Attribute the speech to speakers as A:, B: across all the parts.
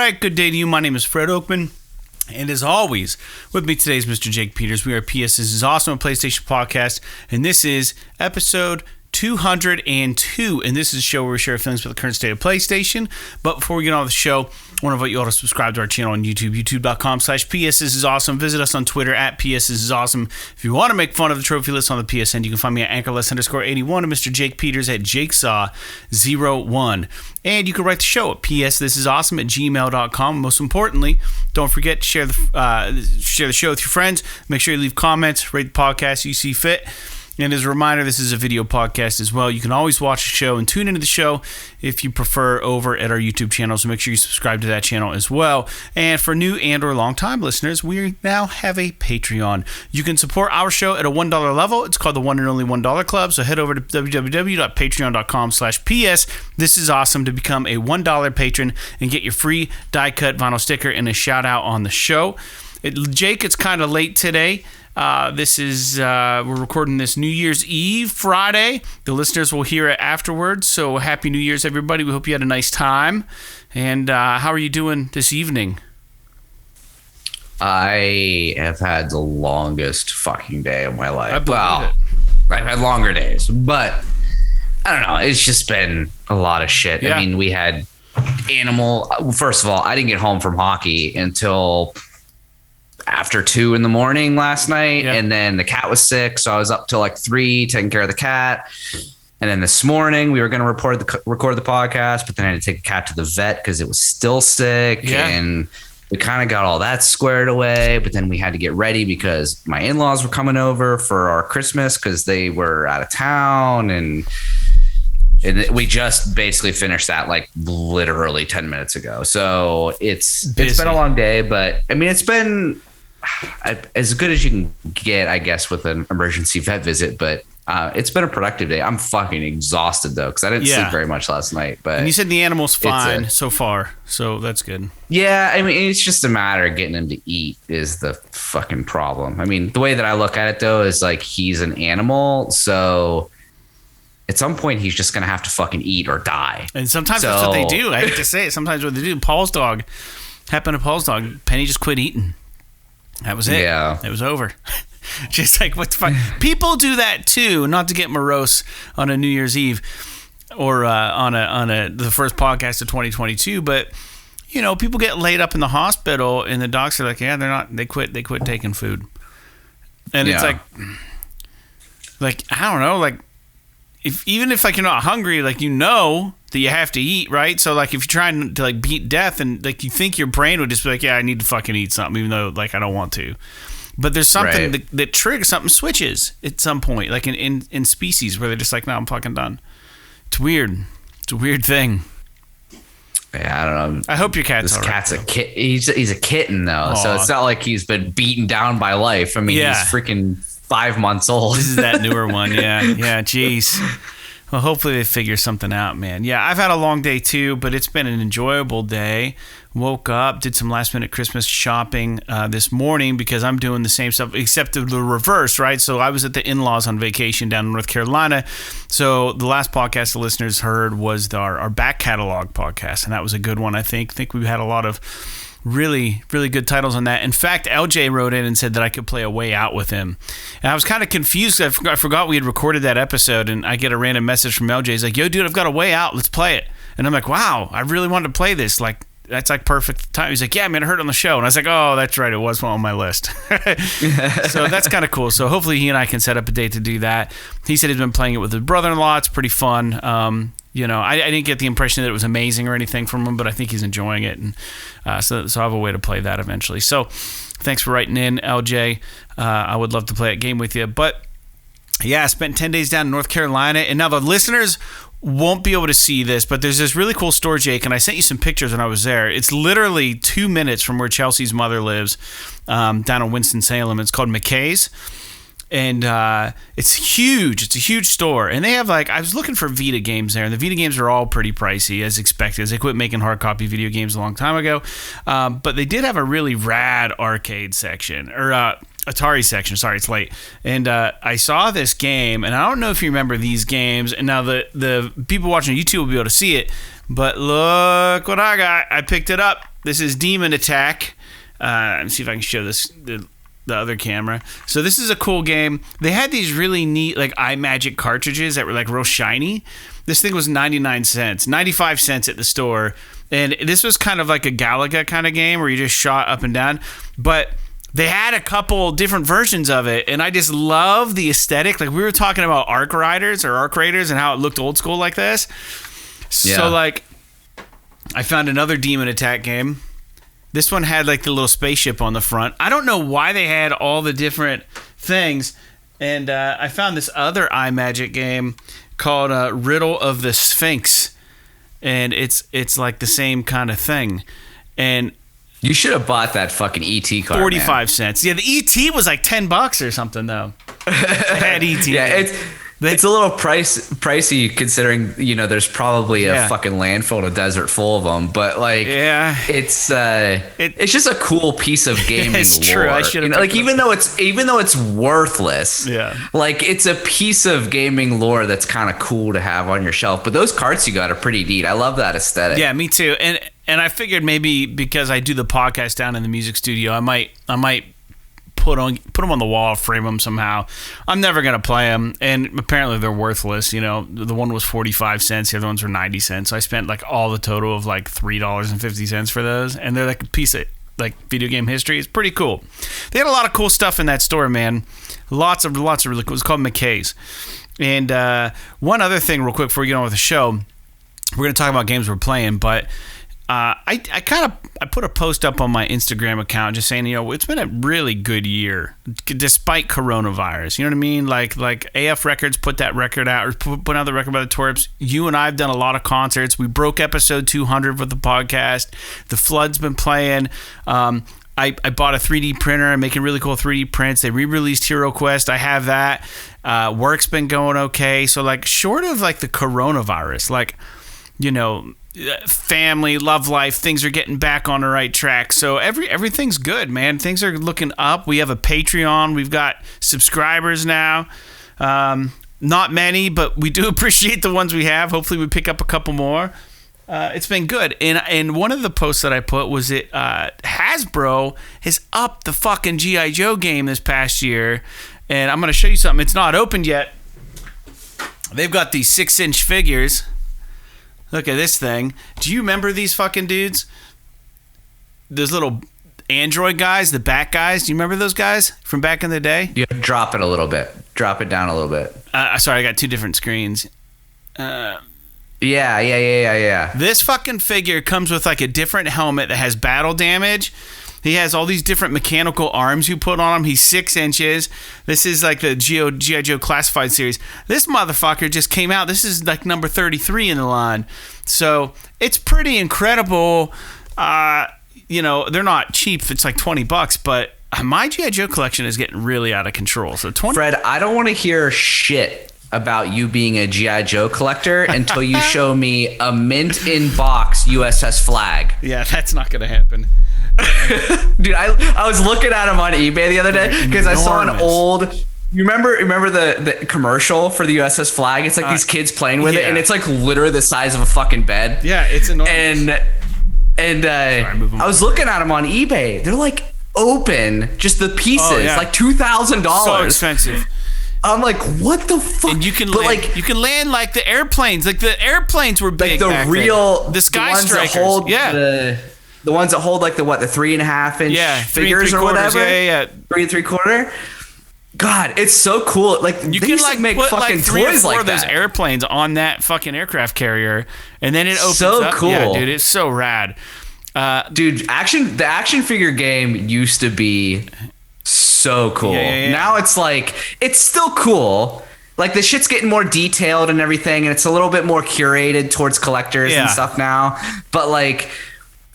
A: right, good day to you. My name is Fred Oakman. And as always, with me today is Mr. Jake Peters. We are PS. This is Awesome, a PlayStation podcast. And this is episode 202. And this is a show where we share feelings about the current state of PlayStation. But before we get on with the show, I want to invite you all to subscribe to our channel on YouTube, youtube.com/PS. This is awesome. Visit us on Twitter at PS. This is awesome. If you want to make fun of the trophy list on the PSN, you can find me at anchorless_81 and Mr. Jake Peters at jakesaw01. And you can write the show at PS. This is awesome at gmail.com. Most importantly, don't forget to share the show with your friends. Make sure you leave comments, rate the podcast you see fit. And as a reminder, this is a video podcast as well. You can always watch the show and tune into the show if you prefer over at our YouTube channel. So make sure you subscribe to that channel as well. And for new and or long-time listeners, we now have a Patreon. You can support our show at a $1 level. It's called the One and Only $1 Club. So head over to www.patreon.com/PS. This is awesome to become a $1 patron and get your free die-cut vinyl sticker and a shout-out on the show. Jake, it's kind of late today. We're recording this New Year's Eve, Friday. The listeners will hear it afterwards. So Happy New Year's, everybody. We hope you had a nice time. And how are you doing this evening?
B: I have had the longest fucking day of my life.
A: I believe it.
B: I've had longer days, but I don't know. It's just been a lot of shit. Yeah. I mean, we had first of all, I didn't get home from hockey until after 2 a.m. last night. Yeah. And then the cat was sick. So I was up till like 3 taking care of the cat. And then this morning we were going to record the podcast, but then I had to take the cat to the vet because it was still sick. Yeah. And we kind of got all that squared away, but then we had to get ready because my in-laws were coming over for our Christmas because they were out of town. And we just basically finished that like literally 10 minutes ago. So it's been a long day, but I mean, it's been as good as you can get, I guess, with an emergency vet visit, but it's been a productive day. I'm fucking exhausted though, because I didn't sleep very much last night. But
A: and you said the animal's fine so far, so that's good.
B: Yeah, I mean, it's just a matter of getting him to eat is the fucking problem. I mean, the way that I look at it though is like he's an animal, so at some point he's just gonna have to fucking eat or die.
A: And sometimes that's what they do. I hate to say it. Sometimes what they do. Paul's dog happened to Paul's dog. Penny just quit eating. That was it. Yeah. It was over. Just like, what the fuck? People do that too, not to get morose on a New Year's Eve or on the first podcast of 2022, but you know, people get laid up in the hospital and the docs are like, yeah, they quit taking food. And it's like I don't know, like even if like you're not hungry, like you know that you have to eat, right? So like if you're trying to like beat death and like you think your brain would just be like, yeah, I need to fucking eat something, even though like I don't want to. But there's something that triggers, something switches at some point, like in species where they're just like, no, I'm fucking done. It's weird. It's a weird thing.
B: Yeah, I don't know.
A: I hope your cat's all right.
B: This cat's a kid. He's a kitten though, so it's not like he's been beaten down by life. I mean, he's freaking 5 months old.
A: This is that newer one. Yeah. Jeez. Well, hopefully they figure something out, man. Yeah, I've had a long day too, but it's been an enjoyable day. Woke up, did some last minute Christmas shopping this morning because I'm doing the same stuff, except the reverse, right? So I was at the in-laws on vacation down in North Carolina. So the last podcast the listeners heard was our back catalog podcast, and that was a good one, I think. I think we had a lot of really, really good titles on that. In fact, LJ wrote in and said that I could play A Way Out with him. And I was kind of confused. I forgot we had recorded that episode, and I get a random message from LJ. He's like, yo, dude, I've got A Way Out. Let's play it. And I'm like, wow, I really wanted to play this. Like, that's like perfect time. He's like, yeah, man, I heard it on the show. And I was like, oh, that's right. It was on my list. So that's kind of cool. So hopefully he and I can set up a date to do that. He said he's been playing it with his brother-in-law. It's pretty fun. You know, I didn't get the impression that it was amazing or anything from him, but I think he's enjoying it. And so I have a way to play that eventually. So thanks for writing in, LJ. I would love to play a game with you. But yeah, I spent 10 days down in North Carolina. And now the listeners won't be able to see this, but there's this really cool store, Jake, and I sent you some pictures when I was there. It's literally 2 minutes from where Chelsea's mother lives, down in Winston-Salem. It's called McKay's. And it's huge. It's a huge store. And they have I was looking for Vita games there, and the Vita games are all pretty pricey, as expected. They quit making hard copy video games a long time ago. But they did have a really rad arcade section, or Atari section. Sorry, it's late. And I saw this game, and I don't know if you remember these games. And now the people watching YouTube will be able to see it. But look what I got. I picked it up. This is Demon Attack. Let me see if I can show this the other camera. So this is a cool game. They had these really neat like iMagic cartridges that were like real shiny. This thing was 99 cents, 95 cents at the store. And this was kind of like a Galaga kind of game where you just shot up and down. But they had a couple different versions of it, and I just love the aesthetic. Like we were talking about Arc Raiders and how it looked old school like this.
B: Yeah.
A: So like I found another Demon Attack game. This one had like the little spaceship on the front. I don't know why they had all the different things. And I found this other iMagic game called Riddle of the Sphinx. And it's like the same kind of thing. And
B: you should have bought that fucking ET card.
A: 45 cents. Yeah, the ET was like $10 or something though. It had ET.
B: Yeah, it's a little pricey considering, you know, there's probably a fucking landfill in a desert full of them. But like, it's just a cool piece of gaming
A: it's
B: lore.
A: True. I should have
B: like even though it's worthless.
A: Yeah. Like
B: it's a piece of gaming lore that's kind of cool to have on your shelf. But those carts you got are pretty neat. I love that aesthetic.
A: Yeah, me too. And I figured maybe because I do the podcast down in the music studio, I might put them on the wall, frame them somehow. I'm never gonna play them, and apparently they're worthless. You know, the one was 45 cents, the other ones were 90 cents. So I spent like all the total of like $3.50 for those, and they're like a piece of like video game history. It's pretty cool. They had a lot of cool stuff in that store, man. Lots of really cool. It was called McKay's. And one other thing, real quick, before we get on with the show, we're gonna talk about games we're playing, but. I put a post up on my Instagram account just saying, you know, it's been a really good year despite coronavirus. You know what I mean? Like AF Records put that record out, or put out the record by the Twerps. You and I have done a lot of concerts. We broke episode 200 with the podcast. The Flood's been playing. I bought a 3D printer. I'm making really cool 3D prints. They re-released Hero Quest. I have that. Work's been going okay. So like short of like the coronavirus, like, you know, family, love life, things are getting back on the right track. So everything's good, man. Things are looking up. We have a Patreon. We've got subscribers now. Not many, but we do appreciate the ones we have. Hopefully we pick up a couple more. It's been good. And one of the posts that I put was Hasbro has upped the fucking G.I. Joe game this past year. And I'm going to show you something. It's not opened yet. They've got these 6-inch figures. Look at this thing. Do you remember these fucking dudes? Those little android guys, the bat guys. Do you remember those guys from back in the day?
B: You drop it a little bit. Drop it down a little bit.
A: Sorry, I got two different screens.
B: Yeah.
A: This fucking figure comes with like a different helmet that has battle damage. He has all these different mechanical arms you put on him. He's 6 inches. This is like the G.I. Joe Classified series. This motherfucker just came out. This is like number 33 in the line. So it's pretty incredible. You know, they're not cheap. It's like $20, but my G.I. Joe collection is getting really out of control. So
B: Fred, I don't want to hear shit about you being a G.I. Joe collector until you show me a mint in box USS Flag.
A: Yeah, that's not going to happen.
B: Dude, I was looking at him on eBay the other day because I saw an old. You remember the commercial for the USS Flag? It's like these kids playing with it, and it's like literally the size of a fucking bed.
A: Yeah, it's enormous.
B: And I was looking at them on eBay. They're like open, just the pieces, like $2,000.
A: So expensive.
B: I'm like, what the fuck?
A: And you can land like the airplanes. Like the airplanes were big.
B: Like the
A: Sky Strikers.
B: The ones that hold like the 3.5 inch figures or whatever.
A: Yeah.
B: 3 3/4. God, it's so cool. Like
A: you can like make
B: put
A: fucking
B: like
A: 3 or 4
B: toys like
A: of those
B: that.
A: airplanes on that fucking aircraft carrier, and then it opens
B: so
A: up.
B: Cool.
A: Yeah, dude, it's so rad.
B: Dude, the action figure game used to be so cool.
A: Yeah.
B: Now it's like it's still cool. Like the shit's getting more detailed and everything, and it's a little bit more curated towards collectors and stuff now. But like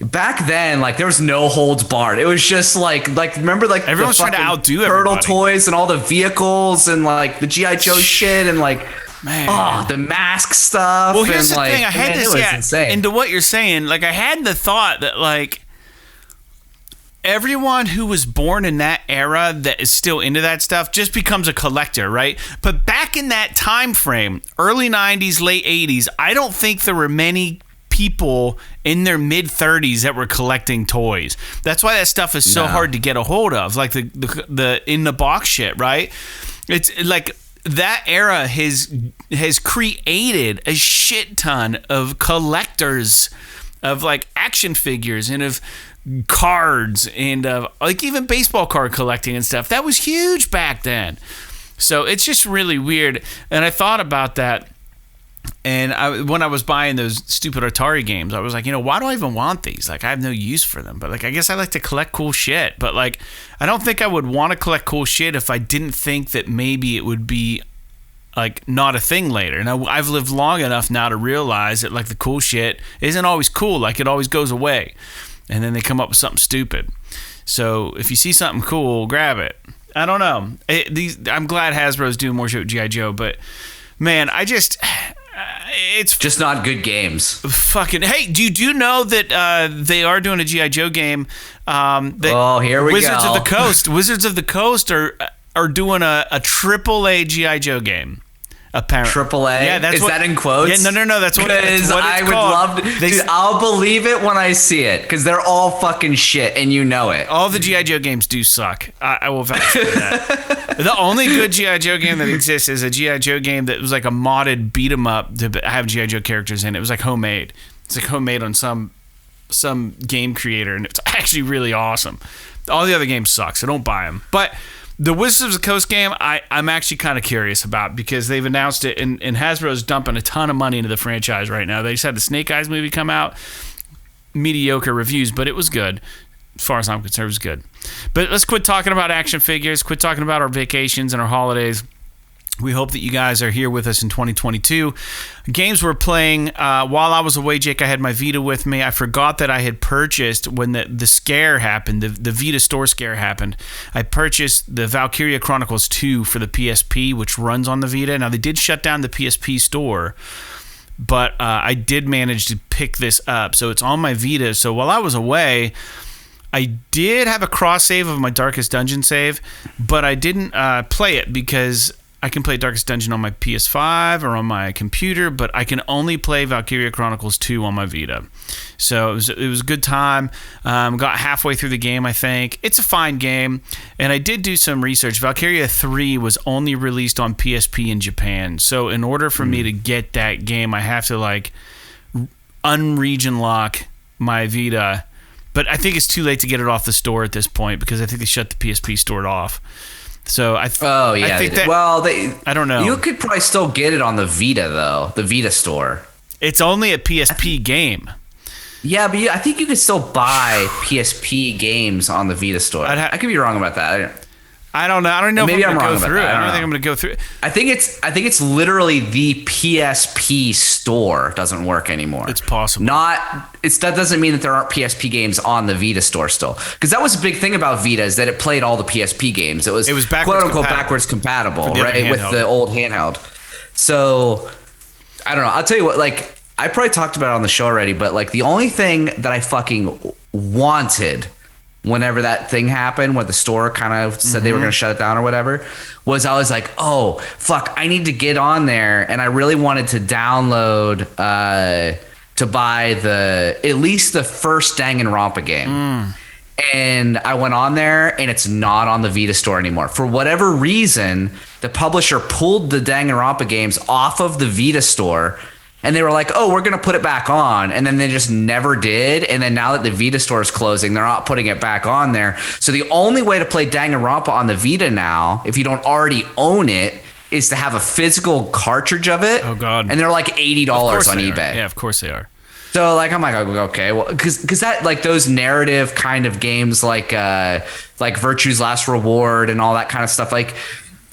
B: back then, like there was no holds barred. It was just like remember like
A: everyone's trying to outdo
B: turtle
A: everybody.
B: Toys and all the vehicles and like the G.I. Joe shit and like the mask stuff.
A: Well, here's
B: and,
A: the
B: like,
A: thing. I had
B: man,
A: this
B: insane.
A: into what you're saying. Like I had the thought that like everyone who was born in that era that is still into that stuff just becomes a collector, right? But back in that time frame, early 90s, late 80s, I don't think there were many people in their mid-30s that were collecting toys. That's why that stuff is so hard to get a hold of, like the in the box shit, right? It's like that era has created a shit ton of collectors of like action figures and of cards and of like even baseball card collecting and stuff. That was huge back then. So it's just really weird. And I thought about that. And when I was buying those stupid Atari games, I was like, why do I even want these? Like, I have no use for them. But like, I guess I like to collect cool shit. But like, I don't think I would want to collect cool shit if I didn't think that maybe it would be like not a thing later. And I've lived long enough now to realize that like the cool shit isn't always cool. Like it always goes away. And then they come up with something stupid. So if you see something cool, grab it. I don't know. I'm glad Hasbro's doing more shit with G.I. Joe, but man, it's
B: just not good games.
A: Fucking hey, do you know that they are doing a G.I. Joe game?
B: Here we
A: Wizards
B: go.
A: of the Coast. Wizards of the Coast are doing a AAA G.I. Joe game. Apparently,
B: AAA.
A: Yeah,
B: is that in quotes?
A: Yeah, no. That's what it's
B: I would
A: called.
B: love to. Dude, I'll believe it when I see it because they're all fucking shit, and you know it.
A: All the G.I. Joe games do suck. I will vouch for that. The only good G.I. Joe game that exists is a G.I. Joe game that was like a modded beat 'em up to have G.I. Joe characters in it. It was like homemade. It's like homemade on some game creator, and it's actually really awesome. All the other games suck, so don't buy them. But the Wizards of the Coast game, I'm actually kind of curious about because they've announced it, and Hasbro's dumping a ton of money into the franchise right now. They just had the Snake Eyes movie come out. Mediocre reviews, but it was good. As far as I'm concerned, it was good. But let's quit talking about action figures, quit talking about our vacations and our holidays. We hope that you guys are here with us in 2022. Games we're playing while I was away, Jake, I had my Vita with me. I forgot that I had purchased when the scare happened, the Vita store scare happened. I purchased the Valkyria Chronicles 2 for the PSP, which runs on the Vita. Now, they did shut down the PSP store, but I did manage to pick this up. So it's on my Vita. So while I was away, I did have a cross save of my Darkest Dungeon save, but I didn't play it because I can play Darkest Dungeon on my PS5 or on my computer, but I can only play Valkyria Chronicles 2 on my Vita. So it was a good time. Got halfway through the game, I think. It's a fine game, and I did do some research. Valkyria 3 was only released on PSP in Japan, so in order for me to get that game, I have to like unregion lock my Vita. But I think it's too late to get it off the store at this point because I think they shut the PSP store off. So I think that, I don't know.
B: You could probably still get it on the Vita though, the Vita store.
A: It's only a PSP game.
B: Yeah, but I think you could still buy PSP games on the Vita store. I could be wrong about that.
A: I don't know. I don't know.
B: Maybe
A: if I'm
B: wrong
A: going to go through it.
B: I
A: don't think I'm going to go through it.
B: I think it's literally the PSP store doesn't work anymore.
A: It's possible.
B: That doesn't mean that there aren't PSP games on the Vita store still. Because that was a big thing about Vita is that it played all the PSP games. It was quote unquote backwards compatible, right? With the old handheld. So I don't know. I'll tell you what, like I probably talked about it on the show already, but like the only thing that I fucking wanted whenever that thing happened where the store kind of said they were going to shut it down or whatever, was I was like, oh, fuck, I need to get on there. And I really wanted to download to buy at least the first Danganronpa game. And I went on there and it's not on the Vita store anymore. For whatever reason, the publisher pulled the Danganronpa games off of the Vita store. And they were like, oh, we're going to put it back on. And then they just never did. And then now that the Vita store is closing, they're not putting it back on there. So the only way to play Danganronpa on the Vita now, if you don't already own it, is to have a physical cartridge of it.
A: Oh, God.
B: And they're like $80 on eBay.
A: Yeah, of course they are.
B: So like I'm like, okay, well, because that like those narrative kind of games like Virtue's Last Reward and all that kind of stuff, like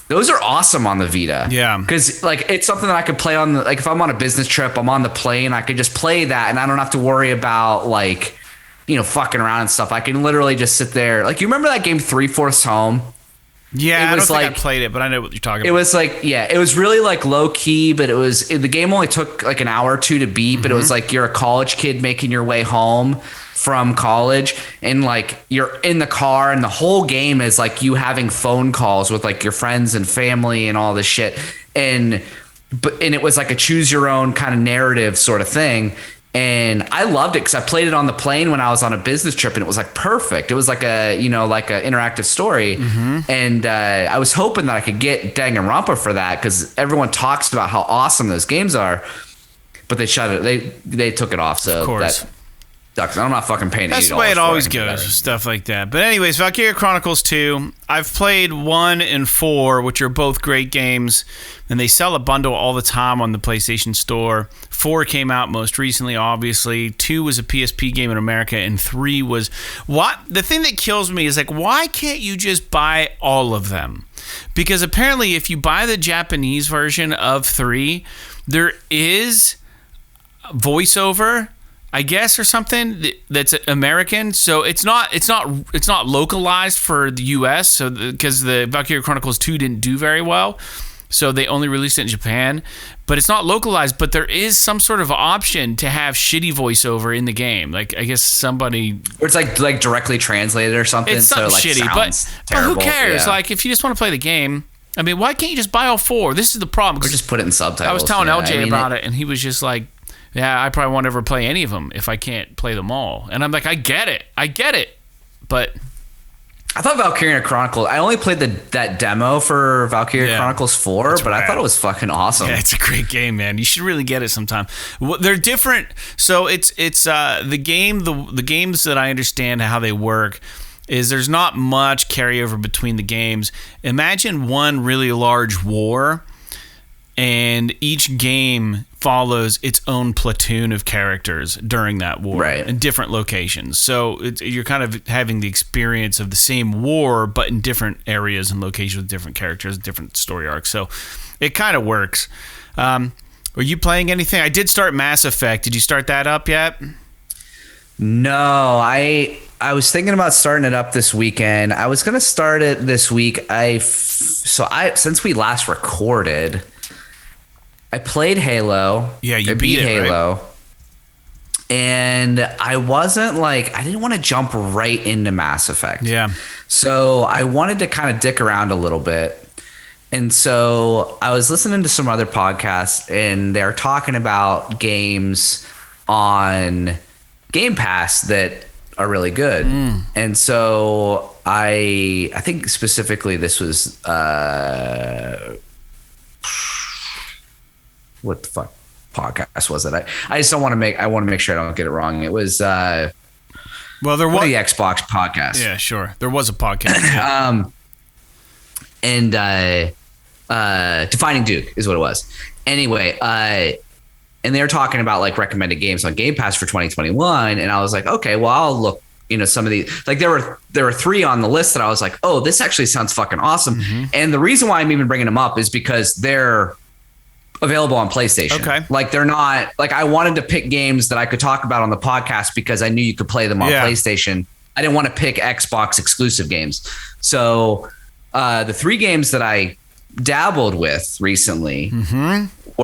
B: those are awesome on the Vita.
A: Yeah.
B: Because like it's something that I could play on like if I'm on a business trip, I'm on the plane, I could just play that and I don't have to worry about like, fucking around and stuff. I can literally just sit there. Like you remember that game 3/4 Home?
A: Yeah, I don't think I played it, but I know what you're talking about.
B: It was like, it was really like low key, but the game only took like an hour or two to beat, but it was like you're a college kid making your way home from college and like you're in the car and the whole game is like you having phone calls with like your friends and family and all this shit. And it was like a choose your own kind of narrative sort of thing. And I loved it because I played it on the plane when I was on a business trip, and it was like perfect. It was like a, like an interactive story. And I was hoping that I could get Danganronpa for that because everyone talks about how awesome those games are, but they shut it. They took it off. So
A: of course.
B: That sucks. I'm not fucking paying $80.
A: That's the way it always goes with stuff like that. But anyways, Valkyria Chronicles 2, I've played 1 and 4, which are both great games, and they sell a bundle all the time on the PlayStation Store. 4 came out most recently, obviously. 2 was a PSP game in America, and 3 was... The thing that kills me is, like, why can't you just buy all of them? Because apparently if you buy the Japanese version of 3, there is voiceover, I guess, or something that's American, so it's not localized for the US. So because the Valkyria Chronicles 2 didn't do very well, so they only released it in Japan. But it's not localized. But there is some sort of option to have shitty voiceover in the game. Like I guess somebody,
B: or it's like directly translated or something.
A: It's something shitty, but who cares? Yeah. Like if you just want to play the game, I mean, why can't you just buy all 4? This is the problem.
B: Or just put it in subtitles.
A: I was telling LJ about it, and he was just like, yeah, I probably won't ever play any of them if I can't play them all. And I'm like, I get it. But
B: I thought Valkyria Chronicles, I only played that demo for Valkyria Chronicles 4, but I thought it was fucking awesome.
A: Yeah, it's a great game, man. You should really get it sometime. They're different. So it's the games that I understand how they work is there's not much carryover between the games. Imagine one really large war, and each game follows its own platoon of characters during that war in different locations. So you're kind of having the experience of the same war, but in different areas and locations with different characters, different story arcs. So it kind of works. Are you playing anything? I did start Mass Effect. Did you start that up yet?
B: No, I was thinking about starting it up this weekend. I was going to start it this week. Since we last recorded, I played Halo.
A: Yeah, you
B: beat Halo.
A: Right?
B: And I didn't want to jump right into Mass Effect.
A: Yeah.
B: So I wanted to kind of dick around a little bit. And so I was listening to some other podcasts, and they're talking about games on Game Pass that are really good. And so I think specifically this was what the fuck podcast was it? I just don't want to make sure I don't get it wrong. It was
A: there was
B: the Xbox podcast.
A: Yeah, sure. There was a podcast.
B: Yeah. Defining Duke is what it was. Anyway, and they were talking about like recommended games on Game Pass for 2021, and I was like, okay, well, I'll look. Some of these, like there were 3 on the list that I was like, oh, this actually sounds fucking awesome. And the reason why I'm even bringing them up is because they're available on PlayStation.
A: Okay.
B: Like they're not like, I wanted to pick games that I could talk about on the podcast because I knew you could play them on PlayStation. I didn't want to pick Xbox exclusive games. So the 3 games that I dabbled with recently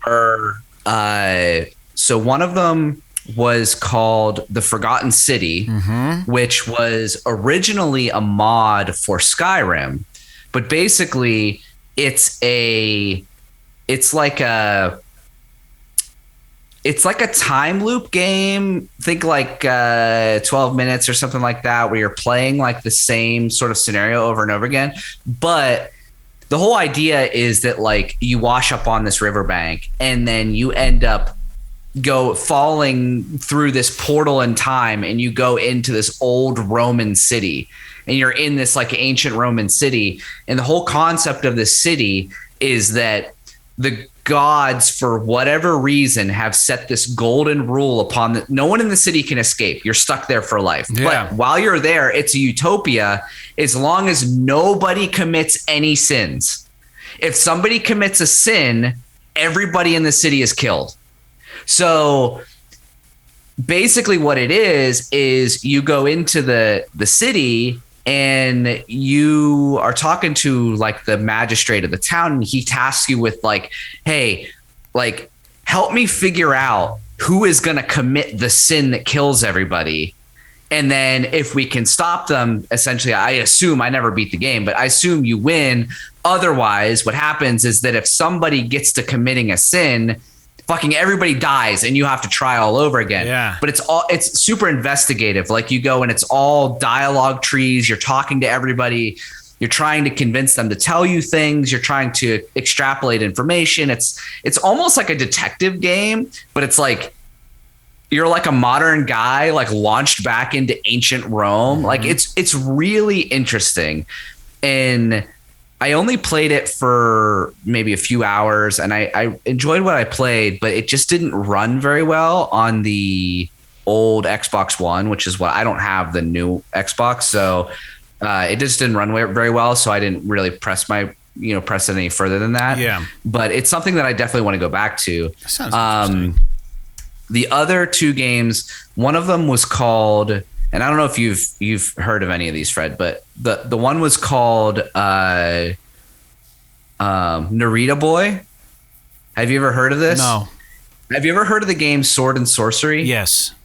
B: were so one of them was called The Forgotten City, which was originally a mod for Skyrim, but basically it's like a time loop game. Think like 12 minutes or something like that, where you're playing like the same sort of scenario over and over again. But the whole idea is that like you wash up on this riverbank, and then you end up falling through this portal in time, and you go into this old Roman city, and you're in this like ancient Roman city. And the whole concept of this city is that the gods, for whatever reason, have set this golden rule upon no one in the city can escape. You're stuck there for life.
A: Yeah.
B: But while you're there, it's a utopia as long as nobody commits any sins. If somebody commits a sin, everybody in the city is killed. So basically what it is you go into the city, and you are talking to like the magistrate of the town, and he tasks you with like, hey, like help me figure out who is going to commit the sin that kills everybody. And then if we can stop them, essentially, I assume, I never beat the game, but I assume you win. Otherwise, what happens is that if somebody gets to committing a sin, fucking everybody dies and you have to try all over again.
A: Yeah.
B: But it's super investigative. Like you go and it's all dialogue trees. You're talking to everybody. You're trying to convince them to tell you things. You're trying to extrapolate information. It's almost like a detective game, but it's like you're like a modern guy, like launched back into ancient Rome. Mm-hmm. Like it's really interesting. And I only played it for maybe a few hours, and I enjoyed what I played, but it just didn't run very well on the old Xbox One, which is what I don't have the new Xbox. So it just didn't run very well. So I didn't really press it any further than that.
A: Yeah.
B: But it's something that I definitely want to go back to.
A: That sounds interesting.
B: The other two games, one of them was called, and I don't know if you've heard of any of these, Fred, but the one was called Narita Boy. Have you ever heard of this?
A: No.
B: Have you ever heard of the game Sword and Sorcery?
A: Yes.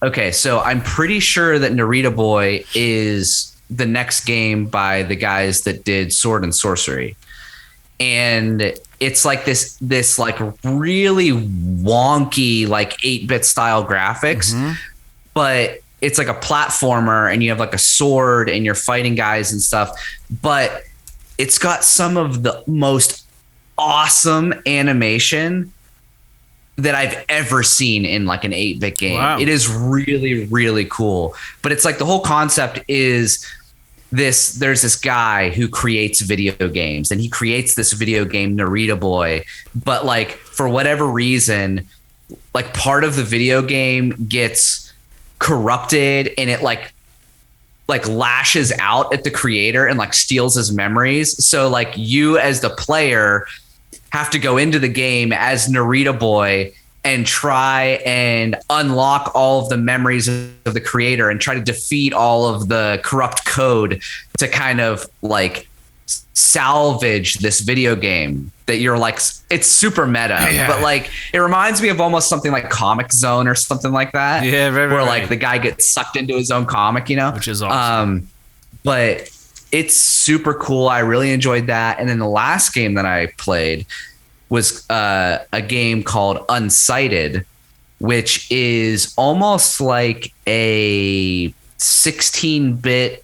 B: Okay, so I'm pretty sure that Narita Boy is the next game by the guys that did Sword and Sorcery. And it's like this like really wonky, like 8-bit style graphics, mm-hmm. but it's like a platformer and you have like a sword and you're fighting guys and stuff. But it's got some of the most awesome animation that I've ever seen in like an 8-bit game. Wow. It is really, really cool. But it's like the whole concept is there's this guy who creates video games, and he creates this video game Narita Boy, but like for whatever reason, like part of the video game gets corrupted and it like lashes out at the creator and like steals his memories. So like you as the player have to go into the game as Narita Boy and try and unlock all of the memories of the creator and try to defeat all of the corrupt code to kind of like salvage this video game that you're like, it's super meta, but like it reminds me of almost something like Comic Zone or something like that.
A: Yeah,
B: where like the guy gets sucked into his own comic, which is awesome. But it's super cool. I really enjoyed that. And then the last game that I played was a game called Unsighted, which is almost like a 16-bit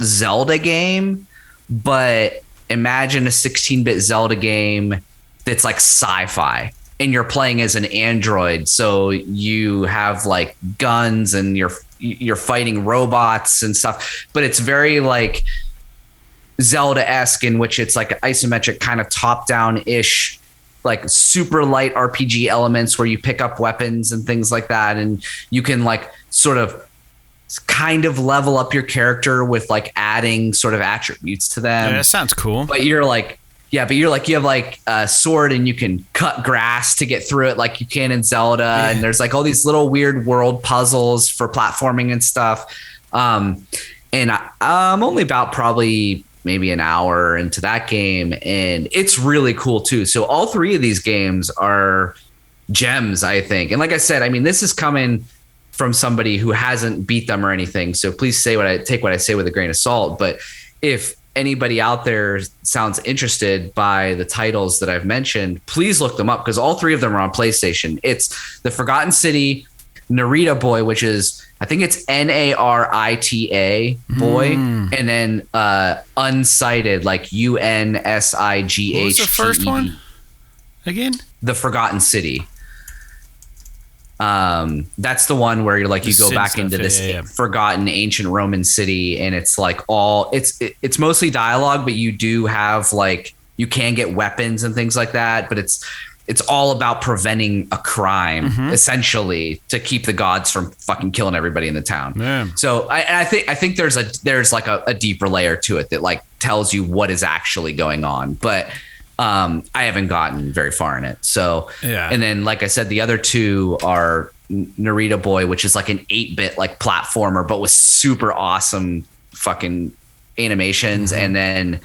B: Zelda game, but imagine a 16-bit Zelda game that's like sci-fi and you're playing as an android. So you have like guns and you're fighting robots and stuff, but it's very like Zelda-esque, in which it's like an isometric kind of top-down-ish, like super light RPG elements where you pick up weapons and things like that. And you can like sort of kind of level up your character with like adding sort of attributes to them.
A: Yeah, that sounds cool.
B: But you have like a sword and you can cut grass to get through it like you can in Zelda. Yeah. And there's like all these little weird world puzzles for platforming and stuff. And I'm only about probably maybe an hour into that game, and it's really cool too. So all three of these games are gems, I think. And like I said, I mean, this is coming from somebody who hasn't beat them or anything. So please take what I say with a grain of salt. But if anybody out there sounds interested by the titles that I've mentioned, please look them up, because all three of them are on PlayStation. It's The Forgotten City, Narita Boy, which is, I think it's Narita Boy, and then Unsighted, like UNSIGHT.
A: What was the first one again?
B: The Forgotten City. That's the one where you're like, you go back into this forgotten ancient Roman city, and it's like it's mostly dialogue, but you do have like, you can get weapons and things like that, but it's all about preventing a crime, essentially, to keep the gods from fucking killing everybody in the town. Yeah. So I think there's like a deeper layer to it that like tells you what is actually going on, but I haven't gotten very far in it. So yeah. And then, like I said, the other two are Narita Boy, which is like an 8-bit like platformer, but with super awesome fucking animations, and then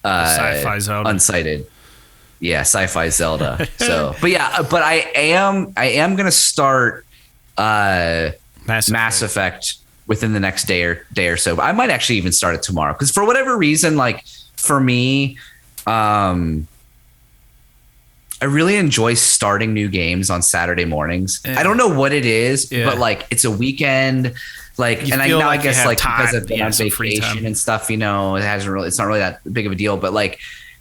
A: sci-fi Zelda.
B: Unsighted. Yeah, sci-fi Zelda. So, but I am gonna start Mass Effect within the next day or so. But I might actually even start it tomorrow, because for whatever reason, like for me, I really enjoy starting new games on Saturday mornings.
A: Yeah.
B: I don't know what it is, but like it's a weekend. Like,
A: You
B: and
A: feel
B: I
A: like
B: guess
A: you have
B: like
A: time,
B: because I've been on
A: some free time.
B: vacation and stuff, it's not really that big of a deal. But like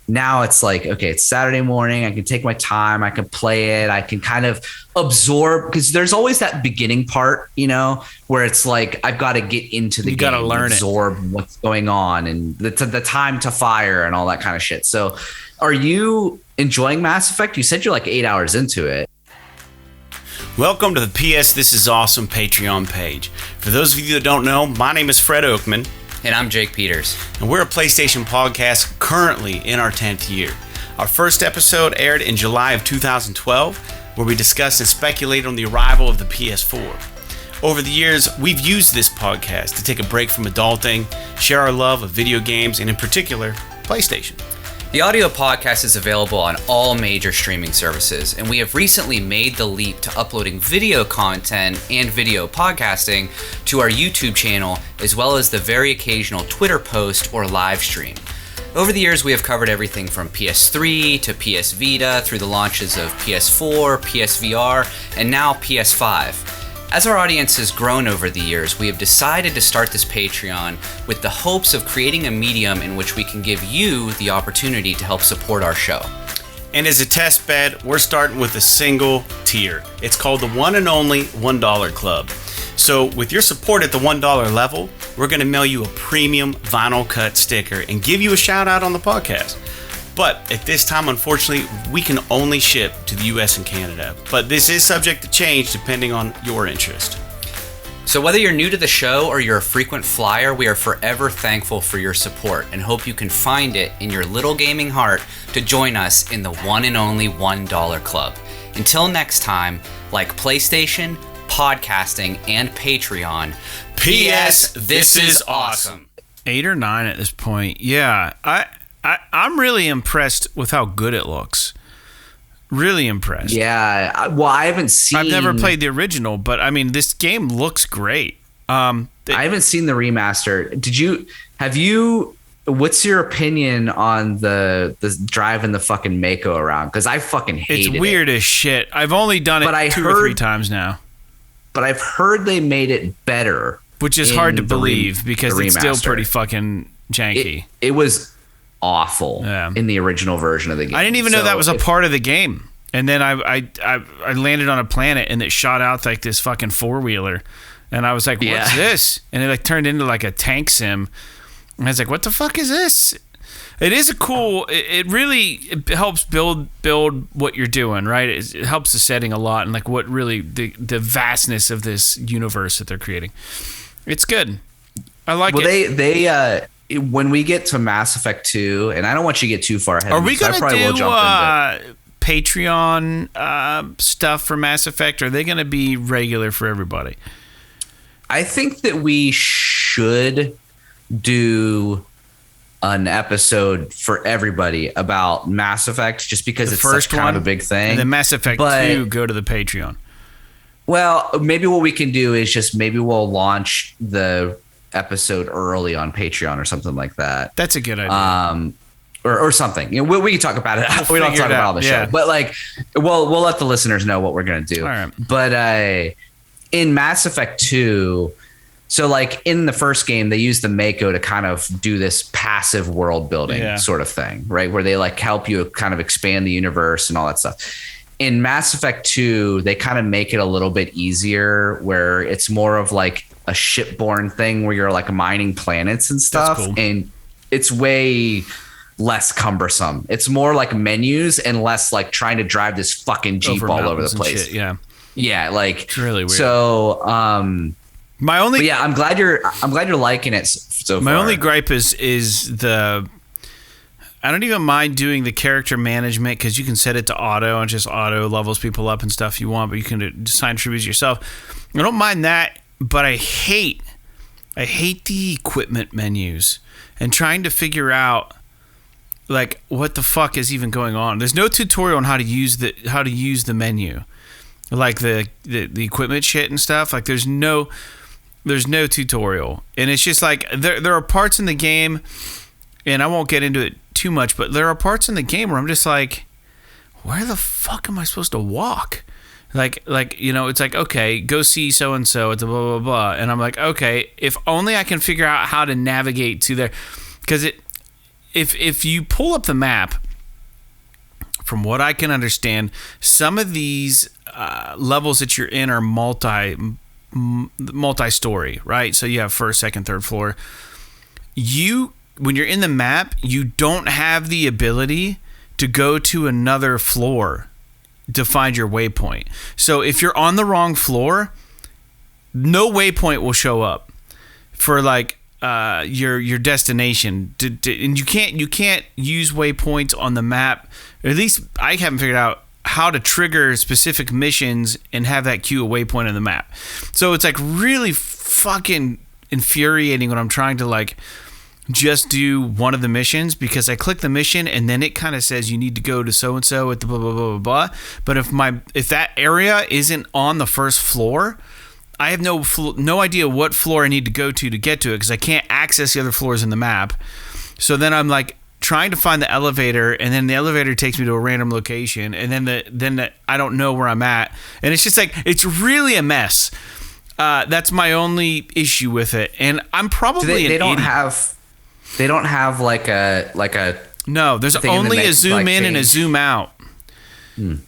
B: now it's like, okay, it's Saturday morning. I can take my time. I can play it. I can kind of absorb, because there's always that beginning part, where it's like I've got to get into the game,
A: gotta learn
B: absorb what's going on, and the time to fire and all that kind of shit. So, are you enjoying Mass Effect? You said you're like 8 hours into it.
A: Welcome to the PS This Is Awesome Patreon page. For those of you that don't know, my name is Fred Oakman.
C: And I'm Jake Peters.
A: And we're a PlayStation podcast currently in our 10th year. Our first episode aired in July of 2012, where we discussed and speculated on the arrival of the PS4. Over the years, we've used this podcast to take a break from adulting, share our love of video games, and in particular, PlayStation.
C: The audio podcast is available on all major streaming services, and we have recently made the leap to uploading video content and video podcasting to our YouTube channel, as well as the very occasional Twitter post or live stream. Over the years, we have covered everything from PS3 to PS Vita, through the launches of PS4, PSVR, and now PS5. As our audience has grown over the years, we have decided to start this Patreon with the hopes of creating a medium in which we can give you the opportunity to help support our show.
A: And as a test bed, we're starting with a single tier. It's called the one and only $1 Club. So with your support at the $1 level, we're going to mail you a premium vinyl cut sticker and give you a shout out on the podcast. But at this time, unfortunately, we can only ship to the US and Canada. But this is subject to change depending on your interest.
C: So whether you're new to the show or you're a frequent flyer, we are forever thankful for your support and hope you can find it in your little gaming heart to join us in the one and only $1 Club. Until next time, like PlayStation, podcasting, and Patreon, P.S. This is awesome.
A: 8 or 9 at this point. Yeah, I'm really impressed with how good it looks. Really impressed.
B: Yeah. Well, I haven't seen...
A: I've never played the original, but I mean, this game looks great.
B: I haven't seen the remaster. What's your opinion on the driving the fucking Mako around? Because I fucking hate it.
A: It's weird as shit. I've only done it two or three times now.
B: But I've heard they made it better.
A: Which is hard to believe because it's still pretty fucking janky.
B: It was awful in the original version of the game.
A: I didn't even know that was a part of the game. And then I landed on a planet and it shot out like this fucking four-wheeler. And I was like, what's this? And it like turned into like a tank sim. And I was like, what the fuck is this? It is a cool, it really helps build what you're doing, right? It helps the setting a lot and like what really, the vastness of this universe that they're creating. It's good. I like it.
B: Well, they when we get to Mass Effect 2, and I don't want you to get too far ahead.
A: Are we going to do Patreon stuff for Mass Effect? Or are they going to be regular for everybody?
B: I think that we should do an episode for everybody about Mass Effect, just because it's such kind of a big thing.
A: And then Mass Effect 2 go to the Patreon.
B: Well, maybe what we can do is just maybe we'll launch the episode early on Patreon or something like that.
A: That's a good idea.
B: Or something. We can talk about it. We don't talk about it on the show, but like, we'll let the listeners know what we're gonna do.
A: All right.
B: But in Mass Effect 2, so like in the first game, they use the Mako to kind of do this passive world building sort of thing, right? Where they like help you kind of expand the universe and all that stuff. In Mass Effect 2, they kind of make it a little bit easier, where it's more of like a shipborne thing where you're like mining planets and stuff.
A: That's cool.
B: And it's way less cumbersome. It's more like menus and less like trying to drive this fucking Jeep all over the place.
A: Shit, yeah.
B: Yeah. Like,
A: it's really weird.
B: So, I'm glad you're liking it so far.
A: My only gripe is I don't even mind doing the character management because you can set it to auto and just auto levels people up and stuff you want, but you can assign tributes yourself. I don't mind that, but I hate the equipment menus and trying to figure out like what the fuck is even going on. There's no tutorial on how to use the menu, like the equipment shit and stuff. Like there's no tutorial, and it's just like there are parts in the game, and I won't get into it too much, but there are parts in the game where I'm just like, where the fuck am I supposed to walk? Like it's like, okay, go see so and so at the blah blah blah, and I'm like, okay, if only I can figure out how to navigate to there, because if you pull up the map, from what I can understand, some of these levels that you're in are multi-story, right? So you have first, second, third floor. When you're in the map, you don't have the ability to go to another floor to find your waypoint. So if you're on the wrong floor, no waypoint will show up for like your destination. And you can't use waypoints on the map. Or at least I haven't figured out how to trigger specific missions and have that cue a waypoint on the map. So it's like really fucking infuriating when I'm trying to like just do one of the missions, because I click the mission and then it kind of says you need to go to so and so at the blah blah blah blah blah. But if that area isn't on the first floor, I have no idea what floor I need to go to get to it, because I can't access the other floors in the map. So then I'm like trying to find the elevator, and then the elevator takes me to a random location, and then I don't know where I'm at, and it's just like, it's really a mess. That's my only issue with it, and I'm probably
B: they don't have like a
A: no. There's only a zoom in and a zoom out.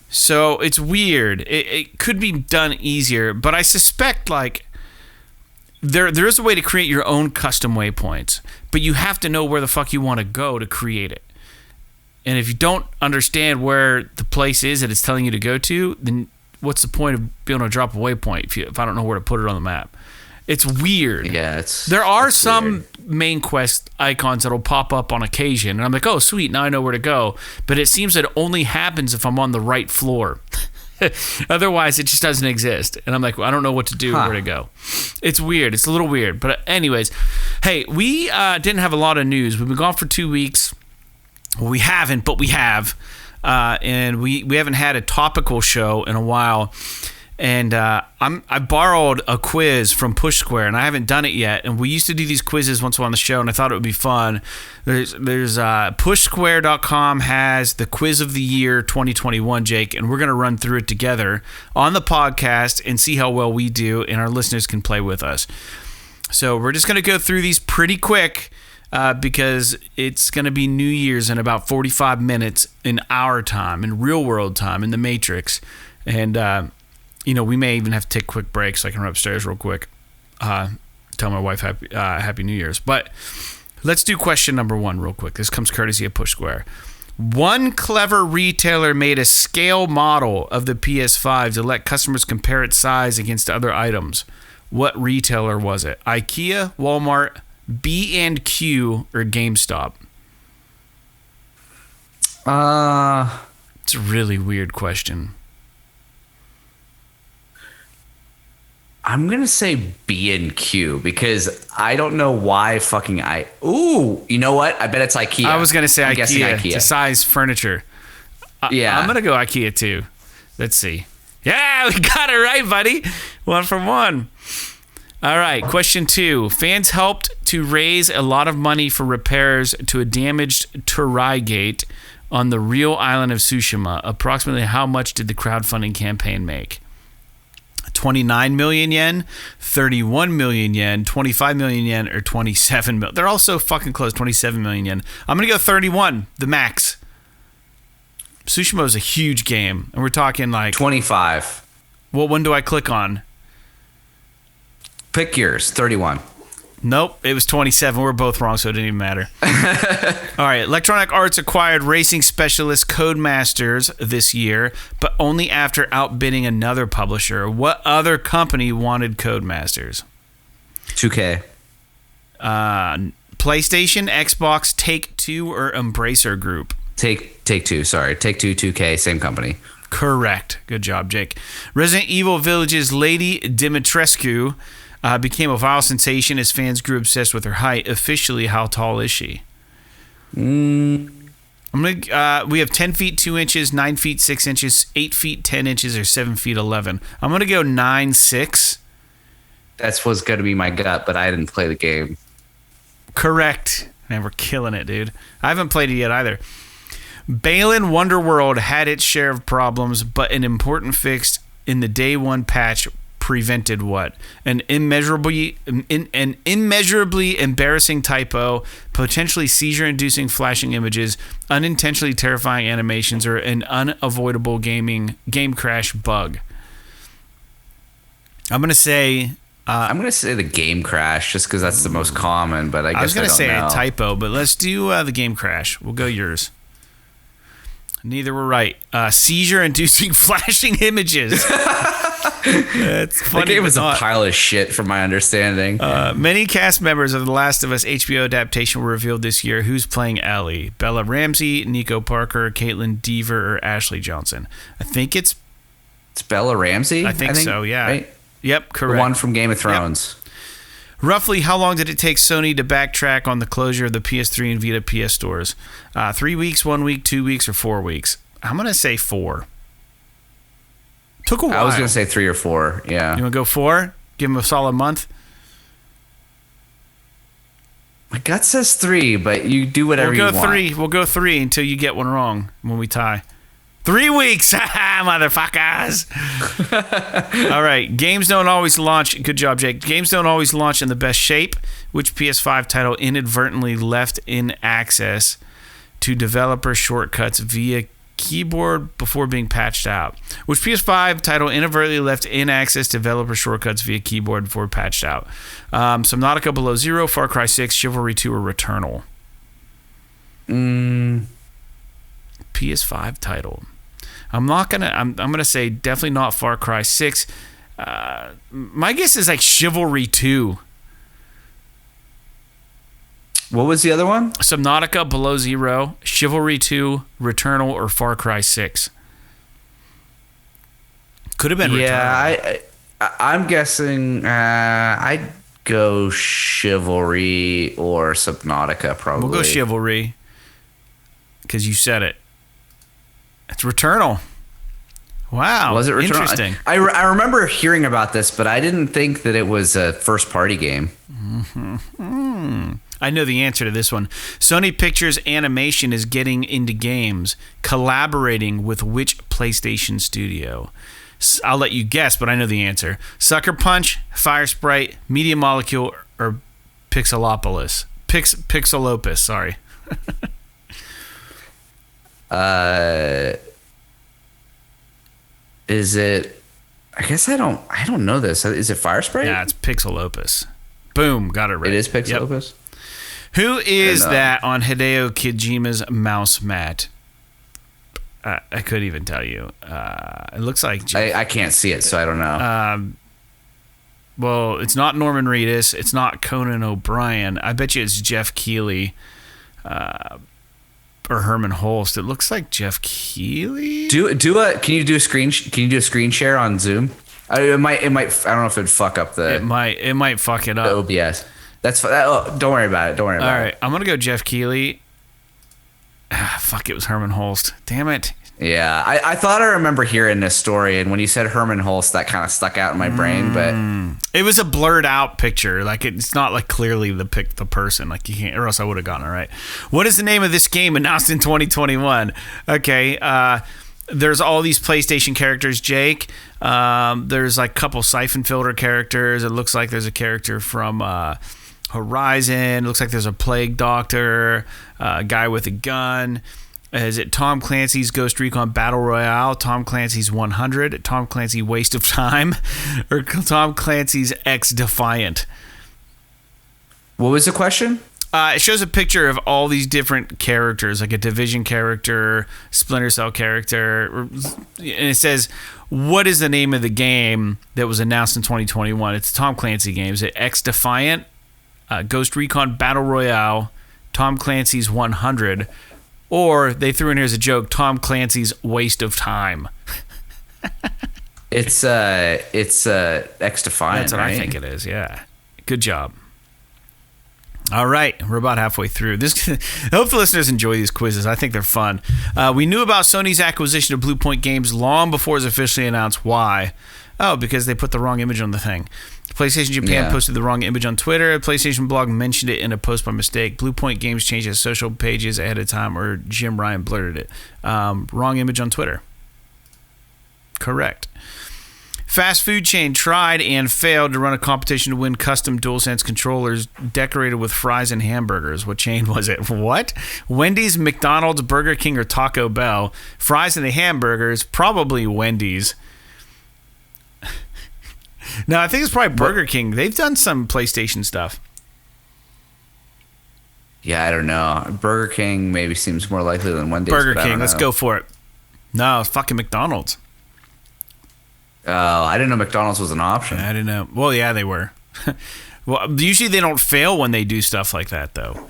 A: So it's weird. It could be done easier, but I suspect like there is a way to create your own custom waypoints, but you have to know where the fuck you want to go to create it. And if you don't understand where the place is that it's telling you to go to, then what's the point of being able to drop a waypoint if I don't know where to put it on the map? It's weird.
B: Yeah,
A: there are
B: it's
A: some
B: weird.
A: main quest icons that'll pop up on occasion, and I'm like, oh sweet, now I know where to go. But it seems that it only happens if I'm on the right floor. Otherwise, it just doesn't exist. And I'm like, well, I don't know what to do, where to go. It's weird. It's a little weird. But anyways, hey, we didn't have a lot of news. We've been gone for 2 weeks. Well, we haven't, but we have. And we haven't had a topical show in a while. And I borrowed a quiz from Push Square, and I haven't done it yet. And we used to do these quizzes once in a while on the show, and I thought it would be fun. There's pushsquare.com has the quiz of the year 2021, Jake, and we're going to run through it together on the podcast and see how well we do, and our listeners can play with us. So we're just going to go through these pretty quick because it's going to be New Year's in about 45 minutes in our time, in real world time, in the Matrix. And we may even have to take a quick break so I can run upstairs real quick. Tell my wife Happy New Year's. But let's do question number 1 real quick. This comes courtesy of Push Square. One clever retailer made a scale model of the PS5 to let customers compare its size against other items. What retailer was it? IKEA, Walmart, B&Q, or GameStop? It's a really weird question.
B: I'm gonna say B&Q because I don't know why fucking Ooh, you know what? I bet it's IKEA.
A: I was gonna say
B: I'm guessing
A: IKEA to size furniture.
B: Yeah,
A: I'm gonna go IKEA too. Let's see. Yeah, we got it right, buddy. 1 for 1. All right, question 2. Fans helped to raise a lot of money for repairs to a damaged Turai gate on the real island of Tsushima. Approximately how much did the crowdfunding campaign make? 29 million yen, 31 million yen, 25 million yen, or 27 million. They're all so fucking close. 27 million yen. I'm going to go 31, the max. Tsushima is a huge game, and we're talking like
B: 25.
A: What one do I click on?
B: Pick yours. 31.
A: Nope, it was 27. We're both wrong, so it didn't even matter. All right, Electronic Arts acquired racing specialist Codemasters this year, but only after outbidding another publisher. What other company wanted Codemasters?
B: 2K.
A: PlayStation, Xbox, Take-Two, or Embracer Group?
B: Take-Two, sorry. Take-Two, 2K, same company.
A: Correct. Good job, Jake. Resident Evil Village's Lady Dimitrescu became a viral sensation as fans grew obsessed with her height. Officially, how tall is she? We have 10 feet 2 inches, 9 feet 6 inches, 8 feet 10 inches, or 7 feet 11. I'm gonna go 9'6".
B: That's what's gonna be my gut, but I didn't play the game.
A: Correct. Man, we're killing it, dude. I haven't played it yet either. Balin Wonderworld had its share of problems, but an important fix in the day one patch prevented what? An immeasurably embarrassing typo, potentially seizure-inducing flashing images, unintentionally terrifying animations, or an unavoidable game crash bug. I'm gonna say
B: the game crash just because that's the most common, but I guess
A: I was gonna say
B: know.
A: a typo, but let's do the game crash. We'll go yours. Neither were right. Seizure-inducing flashing images. That's funny.
B: The game was a pile of shit, from my understanding.
A: Many cast members of The Last of Us HBO adaptation were revealed this year. Who's playing Ellie? Bella Ramsey, Nico Parker, Caitlin Dever, or Ashley Johnson? I think it's
B: Bella Ramsey.
A: I think so. Yeah.
B: Right?
A: Yep. Correct.
B: The one from Game of Thrones.
A: Yep. Roughly, how long did it take Sony to backtrack on the closure of the PS3 and Vita PS stores? 3 weeks, 1 week, 2 weeks, or 4 weeks? I'm going to say 4. Took a while.
B: I was going to say 3 or 4, yeah.
A: You want to go 4? Give them a solid month?
B: My gut says 3, but you do whatever you want.
A: We'll go 3 until you get one wrong when we tie. 3 weeks, motherfuckers. All right, games don't always launch. Good job, Jake. Games don't always launch in the best shape. Which PS5 title inadvertently left in access to developer shortcuts via keyboard before being patched out? Which PS5 title inadvertently left in access to developer shortcuts via keyboard before patched out? Subnautica Below Zero, Far Cry 6, Chivalry 2, or Returnal? PS5 title. I'm gonna say definitely not Far Cry 6. My guess is like Chivalry 2.
B: What was the other one?
A: Subnautica Below Zero, Chivalry 2, Returnal, or Far Cry 6. Could have been Returnal.
B: Yeah, I'm guessing I'd go Chivalry or Subnautica probably.
A: We'll go Chivalry because you said it. It's Returnal. Wow.
B: Was it Returnal?
A: Interesting.
B: I remember hearing about this, but I didn't think that it was a first-party game.
A: I know the answer to this one. Sony Pictures Animation is getting into games, collaborating with which PlayStation studio? I'll let you guess, but I know the answer. Sucker Punch, Fire Sprite, Media Molecule, or Pixelopoulos? Pixelopus, sorry.
B: Is it? I guess I don't know this. Is it Fire Sprite?
A: Yeah, it's Pixelopus. Boom, got it right.
B: It is Pixelopus.
A: Yep. Who is that on Hideo Kojima's mouse mat? I couldn't even tell you. It looks like
B: I can't see it, so I don't know.
A: Well, it's not Norman Reedus. It's not Conan O'Brien. I bet you it's Jeff Keighley. Or Herman Holst. It looks like Jeff Keighley.
B: Can you do a screen share on Zoom? It might. I don't know if it'd fuck up the.
A: It might fuck it up.
B: The OBS. That's don't worry about it. All
A: right, I'm gonna go Jeff Keighley. Fuck, it was Herman Holst. Damn it.
B: Yeah, I thought I remember hearing this story, and when you said Herman Holst, that kind of stuck out in my brain. But
A: it was a blurred out picture. Like it's not like clearly the person. Like you can't, or else I would have gotten it right. What is the name of this game announced in 2021? Okay, there's all these PlayStation characters, Jake. There's like a couple Siphon Filter characters. It looks like there's a character from Horizon. It looks like there's a Plague Doctor, a guy with a gun. Is it Tom Clancy's Ghost Recon Battle Royale, Tom Clancy's 100, Tom Clancy Waste of Time, or Tom Clancy's X Defiant?
B: What was the question?
A: It shows a picture of all these different characters, like a Division character, Splinter Cell character, and it says, what is the name of the game that was announced in 2021? It's a Tom Clancy game. Is it X Defiant, Ghost Recon Battle Royale, Tom Clancy's 100, or they threw in here as a joke, Tom Clancy's Waste of Time?
B: It's X Defiant.
A: That's what I think it is. Yeah, good job. All right, we're about halfway through. I hope the listeners enjoy these quizzes. I think they're fun. We knew about Sony's acquisition of Blue Point Games long before it was officially announced. Why? Oh, because they put the wrong image on the thing. PlayStation Japan posted the wrong image on Twitter. PlayStation blog mentioned it in a post by mistake. Blue Point Games changed its social pages ahead of time, or Jim Ryan blurted it. Wrong image on Twitter. Correct. Fast food chain tried and failed to run a competition to win custom DualSense controllers decorated with fries and hamburgers. What chain was it? What? Wendy's, McDonald's, Burger King, or Taco Bell? Fries and the hamburgers, probably Wendy's. No, I think it's probably Burger King. They've done some PlayStation stuff.
B: Yeah, I don't know. Burger King maybe seems more likely than Wendy's.
A: Burger King, let's go for it. No, it's fucking McDonald's.
B: Oh, I didn't know McDonald's was an option.
A: I didn't know. Well, yeah, they were. Well, usually they don't fail when they do stuff like that, though.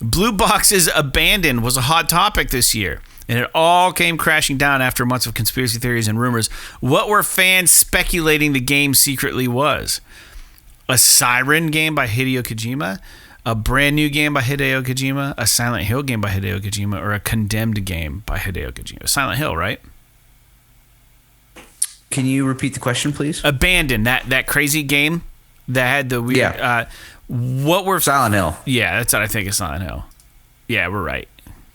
A: Blue Box's Abandoned was a hot topic this year, and it all came crashing down after months of conspiracy theories and rumors. What were fans speculating the game secretly was? A Siren game by Hideo Kojima? A brand new game by Hideo Kojima? A Silent Hill game by Hideo Kojima? Or a Condemned game by Hideo Kojima? Silent Hill, right?
B: Can you repeat the question, please?
A: Abandoned, that crazy game that had the weird...
B: Yeah.
A: What were...
B: Silent Hill.
A: Yeah, that's what I think is Silent Hill. Yeah, we're right.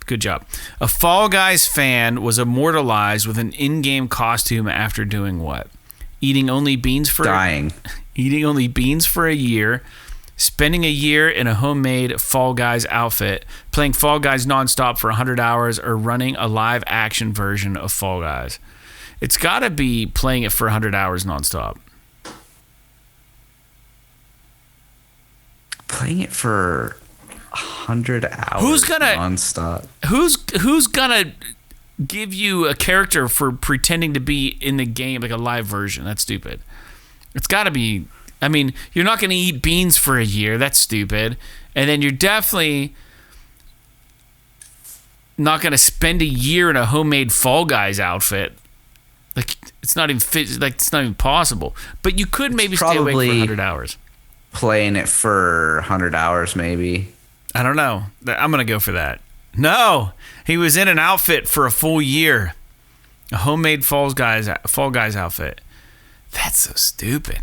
A: Good job. A Fall Guys fan was immortalized with an in-game costume after doing what? Eating only beans for...
B: Dying.
A: Eating only beans for a year, spending a year in a homemade Fall Guys outfit, playing Fall Guys nonstop for 100 hours, or running a live-action version of Fall Guys. It's got to be playing it for 100 hours nonstop.
B: Playing it for 100 hours nonstop.
A: Who's gonna give you a character for pretending to be in the game, like a live version? That's stupid. It's got to be... I mean, you're not going to eat beans for a year. That's stupid. And then you're definitely not going to spend a year in a homemade Fall Guys outfit. Like, it's not even fit, like, it's not even possible. But you could maybe stay awake for 100 hours.
B: Playing it for 100 hours, maybe.
A: I don't know. I'm going to go for that. No, he was in an outfit for a full year. A homemade Fall Guys outfit. That's so stupid.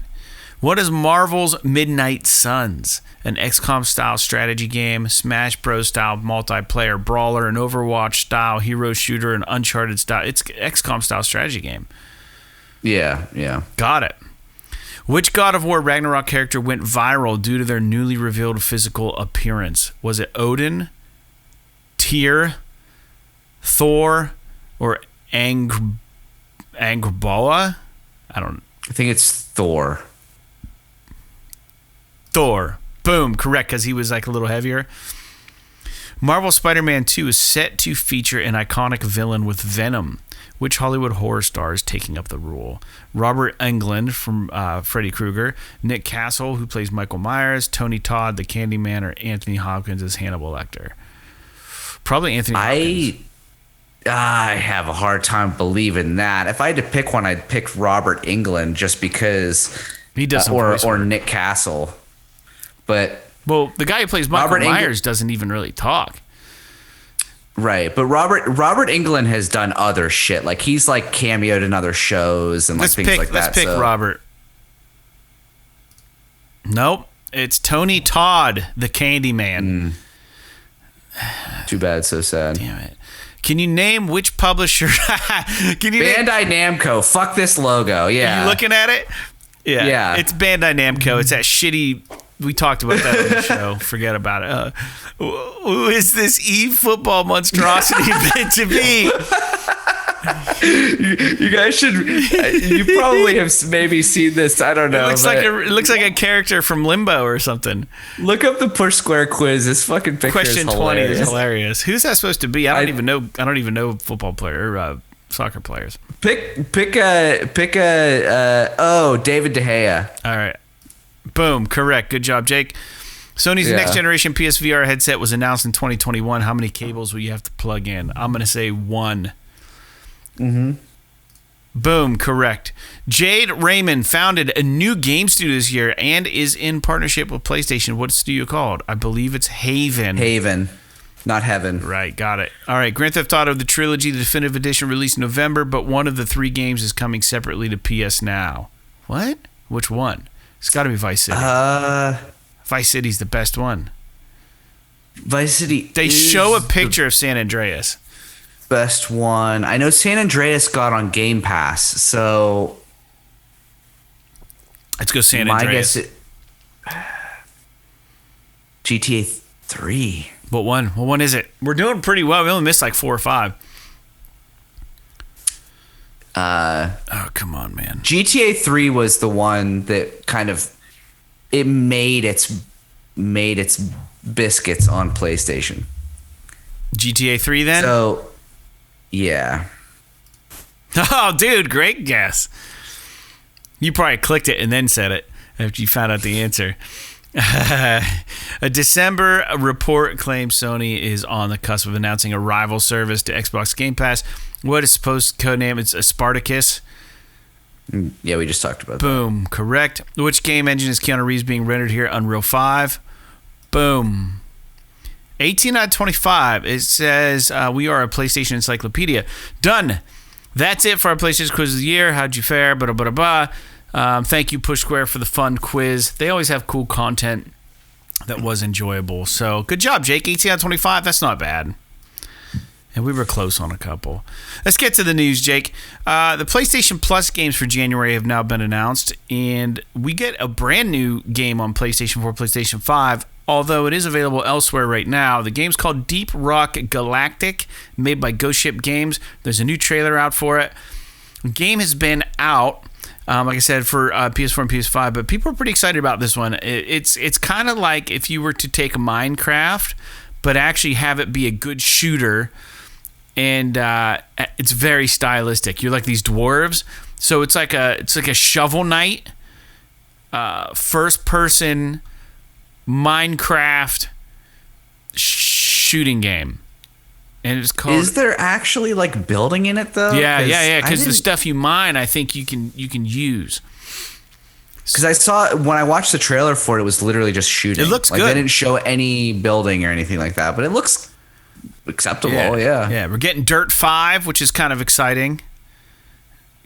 A: What is Marvel's Midnight Suns? An XCOM style strategy game, Smash Bros style multiplayer brawler, an Overwatch style hero shooter, an Uncharted style. It's XCOM style strategy game.
B: Yeah.
A: Got it. Which God of War Ragnarok character went viral due to their newly revealed physical appearance? Was it Odin, Tyr, Thor, or Angrboda?
B: I think it's Thor.
A: Thor. Boom. Correct, because he was like a little heavier. Marvel Spider-Man 2 is set to feature an iconic villain with Venom. Which Hollywood horror star is taking up the role? Robert Englund from Freddy Krueger, Nick Castle, who plays Michael Myers, Tony Todd, the Candyman, or Anthony Hopkins as Hannibal Lecter? Probably Anthony Hopkins.
B: I have a hard time believing that. If I had to pick one, I'd pick Robert Englund just because...
A: He does
B: or Nick Castle. But...
A: Well, the guy who plays Michael Myers doesn't even really talk.
B: Right, but Robert Englund has done other shit. Like, he's like cameoed in other shows and like things like that.
A: Let's pick Robert. Nope, it's Tony Todd, the Candyman.
B: Too bad, so sad.
A: Damn it. Can you name which publisher?
B: Bandai Namco. Fuck this logo. Yeah.
A: Are you looking at it?
B: Yeah.
A: It's Bandai Namco. It's that shitty... We talked about that on the show. Forget about it. Who is this e-football monstrosity meant to be?
B: You guys should... You probably have maybe seen this. I don't know.
A: It looks like a character from Limbo or something.
B: Look up the Push Square quiz. This fucking picture
A: Question
B: is
A: 20
B: hilarious.
A: is hilarious. Who's that supposed to be? I don't even know football player or soccer players.
B: Pick David De Gea.
A: All right. Boom. Correct. Good job, Jake. Sony's next generation PSVR headset was announced in 2021. How many cables will you have to plug in? I'm going to say 1.
B: Mm-hmm.
A: Boom. Correct. Jade Raymond founded a new game studio this year and is in partnership with PlayStation. What's the studio called? I believe it's Haven.
B: Haven. Not Heaven.
A: Right. Got it. All right. Grand Theft Auto, the trilogy, the definitive edition released in November, but one of the 3 games is coming separately to PS Now. What? Which one? It's got to be Vice City. Vice City's the best one.
B: Vice City.
A: They show a picture of San Andreas.
B: Best one. I know San Andreas got on Game Pass, so
A: let's go San Andreas.
B: GTA 3.
A: What one? What one is it? We're doing pretty well. We only missed like 4 or 5. Oh, come on, man.
B: GTA 3 was the one that kind of made its biscuits on PlayStation.
A: GTA 3 then?
B: So, yeah.
A: Oh, dude, great guess. You probably clicked it and then said it after you found out the answer. A December report claims Sony is on the cusp of announcing a rival service to Xbox Game Pass. What is supposed to codename? It's a Spartacus.
B: Yeah, we just talked about
A: Boom. That. Correct. Which game engine is Keanu Reeves being rendered here? Unreal 5. Boom. 18 out of 25. It says we are a PlayStation encyclopedia. Done. That's it for our PlayStation quiz of the year. How'd you fare? Thank you, Push Square, for the fun quiz. They always have cool content that was enjoyable. So good job, Jake. 18 out of 25. That's not bad. And we were close on a couple. Let's get to the news, Jake. The PlayStation Plus games for January have now been announced, and we get a brand new game on PlayStation 4, PlayStation 5, although it is available elsewhere right now. The game's called Deep Rock Galactic, made by Ghost Ship Games. There's a new trailer out for it. The game has been out, like I said, for PS4 and PS5, but people are pretty excited about this one. It's kind of like if you were to take Minecraft, but actually have it be a good shooter. And it's very stylistic. You're like these dwarves, so it's like a Shovel Knight, first person Minecraft shooting game, and it's called.
B: Is there actually like building in it though?
A: Yeah. Because the stuff you mine, I think you can use.
B: Because I saw when I watched the trailer for it, it was literally just shooting.
A: It looks good.
B: They didn't show any building or anything like that, but it looks acceptable. Yeah.
A: We're getting Dirt 5, which is kind of exciting.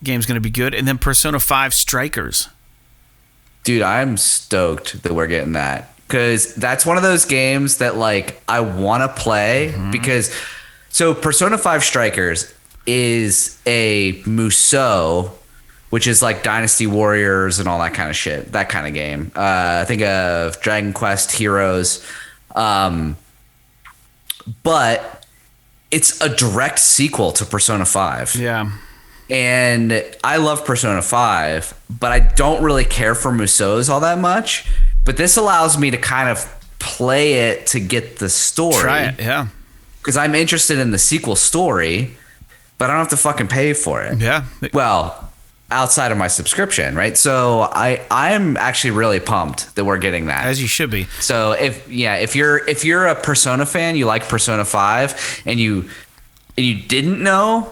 A: Game's going to be good. And then Persona 5 Strikers.
B: Dude, I'm stoked that we're getting that. Because that's one of those games that, like, I want to play. Because, so Persona 5 Strikers is a Musou, which is like Dynasty Warriors and all that kind of shit. That kind of game. I think of Dragon Quest Heroes. But it's a direct sequel to Persona 5.
A: Yeah.
B: And I love Persona 5, but I don't really care for Musous all that much. But this allows me to kind of play it to get the story.
A: Try it, yeah.
B: Because I'm interested in the sequel story, but I don't have to fucking pay for it.
A: Yeah.
B: Well, outside of my subscription, right? So I'm actually really pumped that we're getting that.
A: As you should be.
B: So if you're a Persona fan, you like Persona 5, and you didn't know,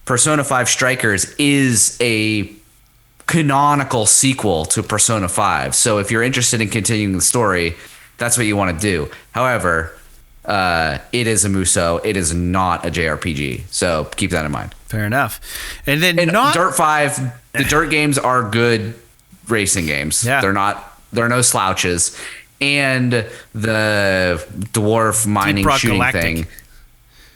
B: Persona 5 Strikers is a canonical sequel to Persona 5. So if you're interested in continuing the story, that's what you want to do. However, it is a Musou. It is not a JRPG. So keep that in mind.
A: Fair enough. And then
B: Dirt 5, the Dirt games are good racing games.
A: Yeah.
B: They're no slouches. And the dwarf mining shooting
A: Galactic
B: thing,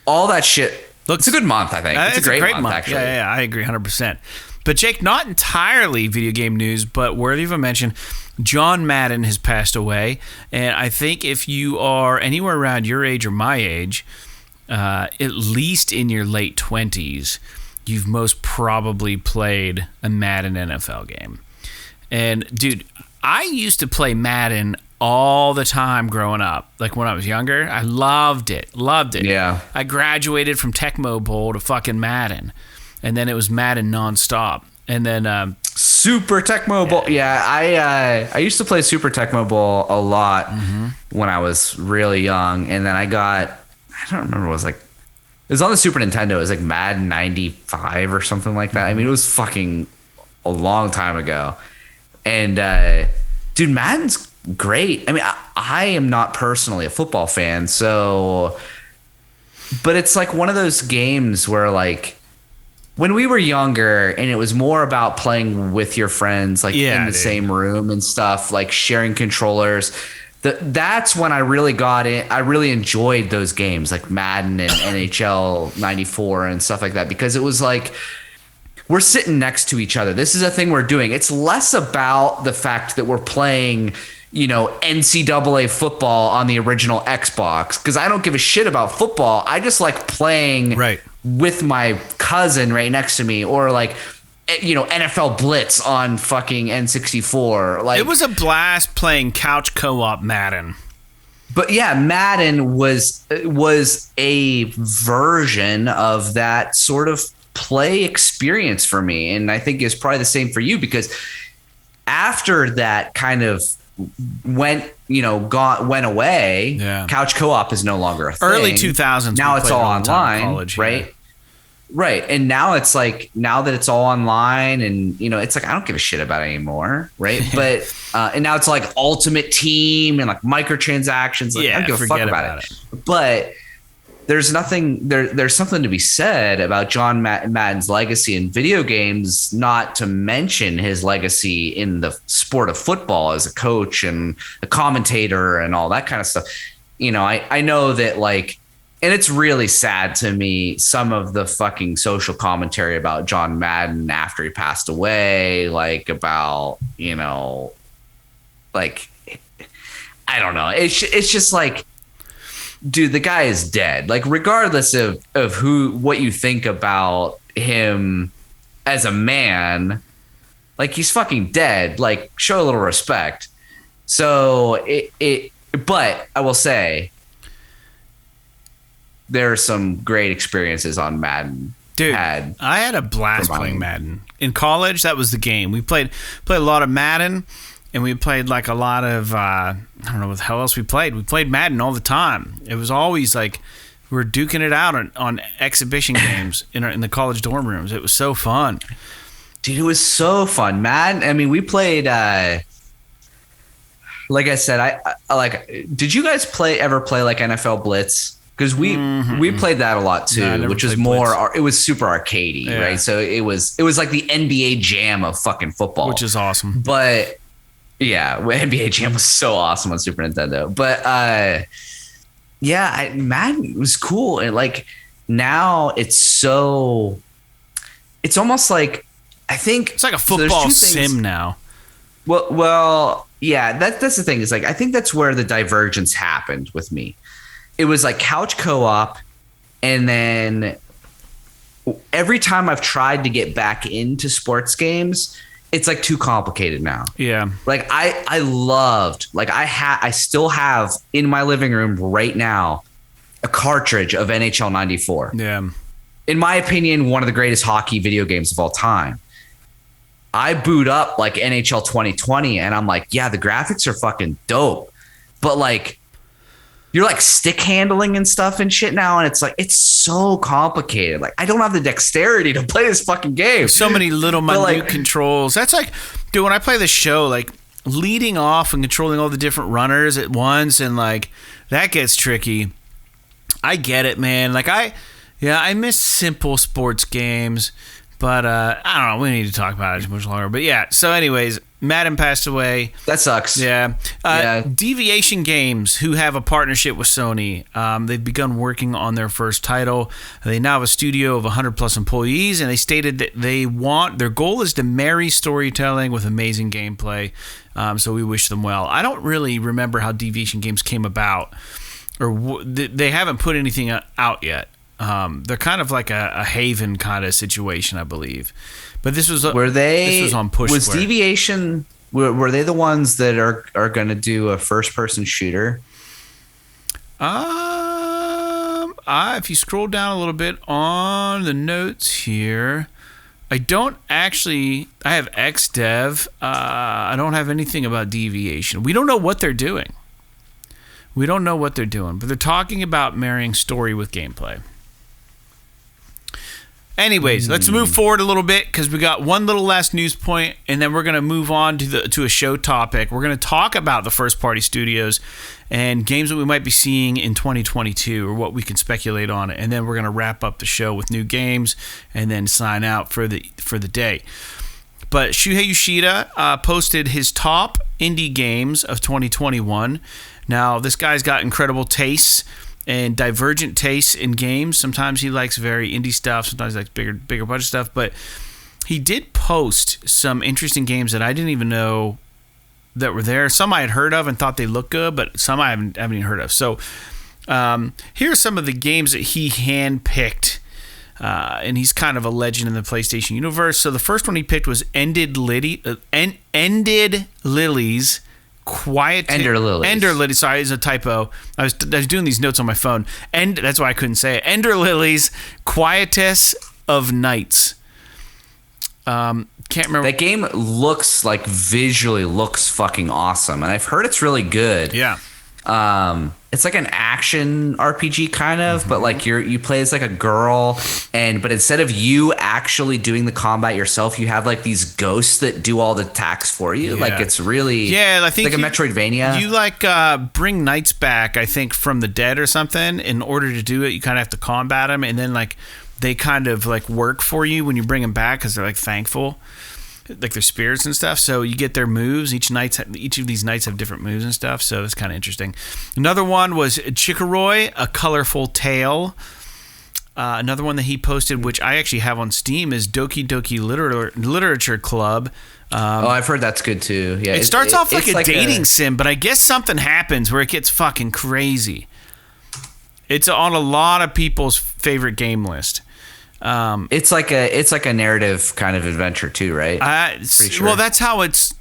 B: all that shit. It's a good month, I think. It's a great month, actually.
A: Yeah, I agree 100%. But Jake, not entirely video game news, but worthy of a mention, John Madden has passed away. And I think if you are anywhere around your age or my age, at least in your late 20s, you've most probably played a Madden NFL game. And dude, I used to play Madden all the time growing up. Like when I was younger, I loved it.
B: Yeah.
A: I graduated from Tecmo Bowl to fucking Madden. And then it was Madden nonstop. And then
B: Super Tecmo Bowl. Yeah, I used to play Super Tecmo Bowl a lot when I was really young. And then I don't remember what it was like. It was on the Super Nintendo. It was like Madden 95 or something like that. I mean, it was fucking a long time ago. And dude, Madden's great. I mean, I am not personally a football fan, so, but it's like one of those games where like when we were younger and it was more about playing with your friends, like in the same room and stuff, like sharing controllers, that's when I really got it. I really enjoyed those games like Madden and NHL 94 and stuff like that, because it was like, we're sitting next to each other. This is a thing we're doing. It's less about the fact that we're playing, NCAA football on the original Xbox, because I don't give a shit about football. I just like playing with my cousin right next to me, or like, NFL Blitz on fucking N64. Like,
A: it was a blast playing couch co-op Madden.
B: But yeah, Madden was a version of that sort of play experience for me, and I think it's probably the same for you, because after that kind of went away, couch co-op is no longer a thing.
A: Early 2000s,
B: now it's all online,
A: college,
B: right? Right. And now it's like, now that it's all online and, it's like, I don't give a shit about it anymore. Right. But, and now it's like Ultimate Team and like microtransactions. Like, I don't give a fuck about it. But there's something to be said about John Madden's legacy in video games, not to mention his legacy in the sport of football as a coach and a commentator and all that kind of stuff. I know that, like, and it's really sad to me, some of the fucking social commentary about John Madden after he passed away, like about, like, I don't know. It's just like, dude, the guy is dead. Like, regardless of what you think about him as a man, like, he's fucking dead. Like, show a little respect. So but I will say, there are some great experiences on Madden.
A: Dude, I had a blast playing Madden. In college, that was the game. We played a lot of Madden, and we played like a lot of, I don't know what the hell else we played. We played Madden all the time. It was always like we were duking it out on exhibition games in the college dorm rooms. It was so fun.
B: Dude, it was so fun. Madden, I mean, we played, like I said, I like, did you guys ever play like NFL Blitz? Because we played that a lot too, which was more. It was super arcadey, right? So it was like the NBA Jam of fucking football,
A: which is awesome.
B: But yeah, NBA Jam was so awesome on Super Nintendo. But Madden was cool, and like now it's almost like, I think
A: it's like a football sim now.
B: Well, yeah, that's the thing. Is like, I think that's where the divergence happened with me. It was like couch co-op, and then every time I've tried to get back into sports games, it's like too complicated now.
A: Yeah.
B: Like I loved, like I still have in my living room right now a cartridge of NHL 94.
A: Yeah.
B: In my opinion, one of the greatest hockey video games of all time. I boot up like NHL 2020 and I'm like, yeah, the graphics are fucking dope. But like, you're like stick handling and stuff and shit now. And it's like, it's so complicated. Like, I don't have the dexterity to play this fucking game.
A: So many little minute controls. That's like, dude, when I play the show, like leading off and controlling all the different runners at once. And like, that gets tricky. I get it, man. Like I miss simple sports games, but I don't know. We need to talk about it much longer. But yeah. So anyways, Madden passed away.
B: That sucks.
A: Yeah. Deviation Games, who have a partnership with Sony, they've begun working on their first title. They now have a studio of 100 plus employees, and they stated that their goal is to marry storytelling with amazing gameplay. So we wish them well. I don't really remember how Deviation Games came about, or they haven't put anything out yet. They're kind of like a Haven kind of situation, I believe. But this was this was on Push
B: Was
A: Square.
B: Deviation, were they the ones that are going to do a first person shooter?
A: If you scroll down a little bit on the notes here, I don't actually. I have XDev. I don't have anything about Deviation. We don't know what they're doing. But they're talking about marrying story with gameplay. Anyways, let's move forward a little bit because we got one little last news point, and then we're going to move on to a show topic. We're going to talk about the first-party studios and games that we might be seeing in 2022 or what we can speculate on it, and then we're going to wrap up the show with new games and then sign out for the day. But Shuhei Yoshida posted his top indie games of 2021. Now, this guy's got incredible tastes and divergent tastes in games. Sometimes he likes very indie stuff. Sometimes he likes bigger budget stuff. But he did post some interesting games that I didn't even know that were there. Some I had heard of and thought they looked good, but some I haven't even heard of. So here are some of the games that he handpicked. And he's kind of a legend in the PlayStation universe. So the first one he picked was Ended Lilies.
B: Ender Lilies.
A: Sorry, it's a typo. I was doing these notes on my phone. That's why I couldn't say it. Ender Lilies, Quietus of Nights. Can't remember.
B: That game visually looks fucking awesome, and I've heard it's really good.
A: Yeah.
B: It's like an action RPG kind of, but like you play as like a girl, but instead of you actually doing the combat yourself, you have like these ghosts that do all the attacks for you. Yeah. Like it's really
A: I think
B: like a Metroidvania.
A: You bring knights back, I think, from the dead or something. In order to do it, you kind of have to combat them, and then like they kind of like work for you when you bring them back because they're like thankful. Like their spirits and stuff, so you get their moves. Each of these knights have different moves and stuff, so it's kind of interesting. Another one was Chikoroi, A Colorful Tale. Another one that he posted, which I actually have on Steam, is Doki Doki Literature Club.
B: I've heard that's good too. Yeah,
A: it starts off like a dating sim, but I guess something happens where it gets fucking crazy. It's on a lot of people's favorite game list.
B: It's like a narrative kind of adventure too, right?
A: Pretty sure. Well, that's how it's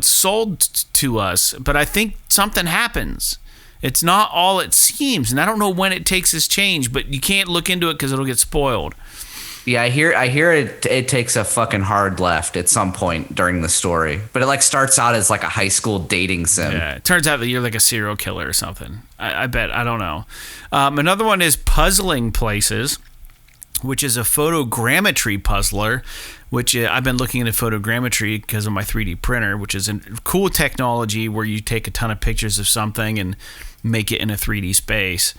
A: sold to us. But I think something happens. It's not all it seems, and I don't know when it takes this change. But you can't look into it because it'll get spoiled.
B: Yeah, I hear it takes a fucking hard left at some point during the story. But it like starts out as like a high school dating sim.
A: Yeah, it turns out that you're like a serial killer or something. I bet. I don't know. Another one is Puzzling Places, which is a photogrammetry puzzler, which I've been looking into photogrammetry because of my 3D printer, which is a cool technology where you take a ton of pictures of something and make it in a 3D space,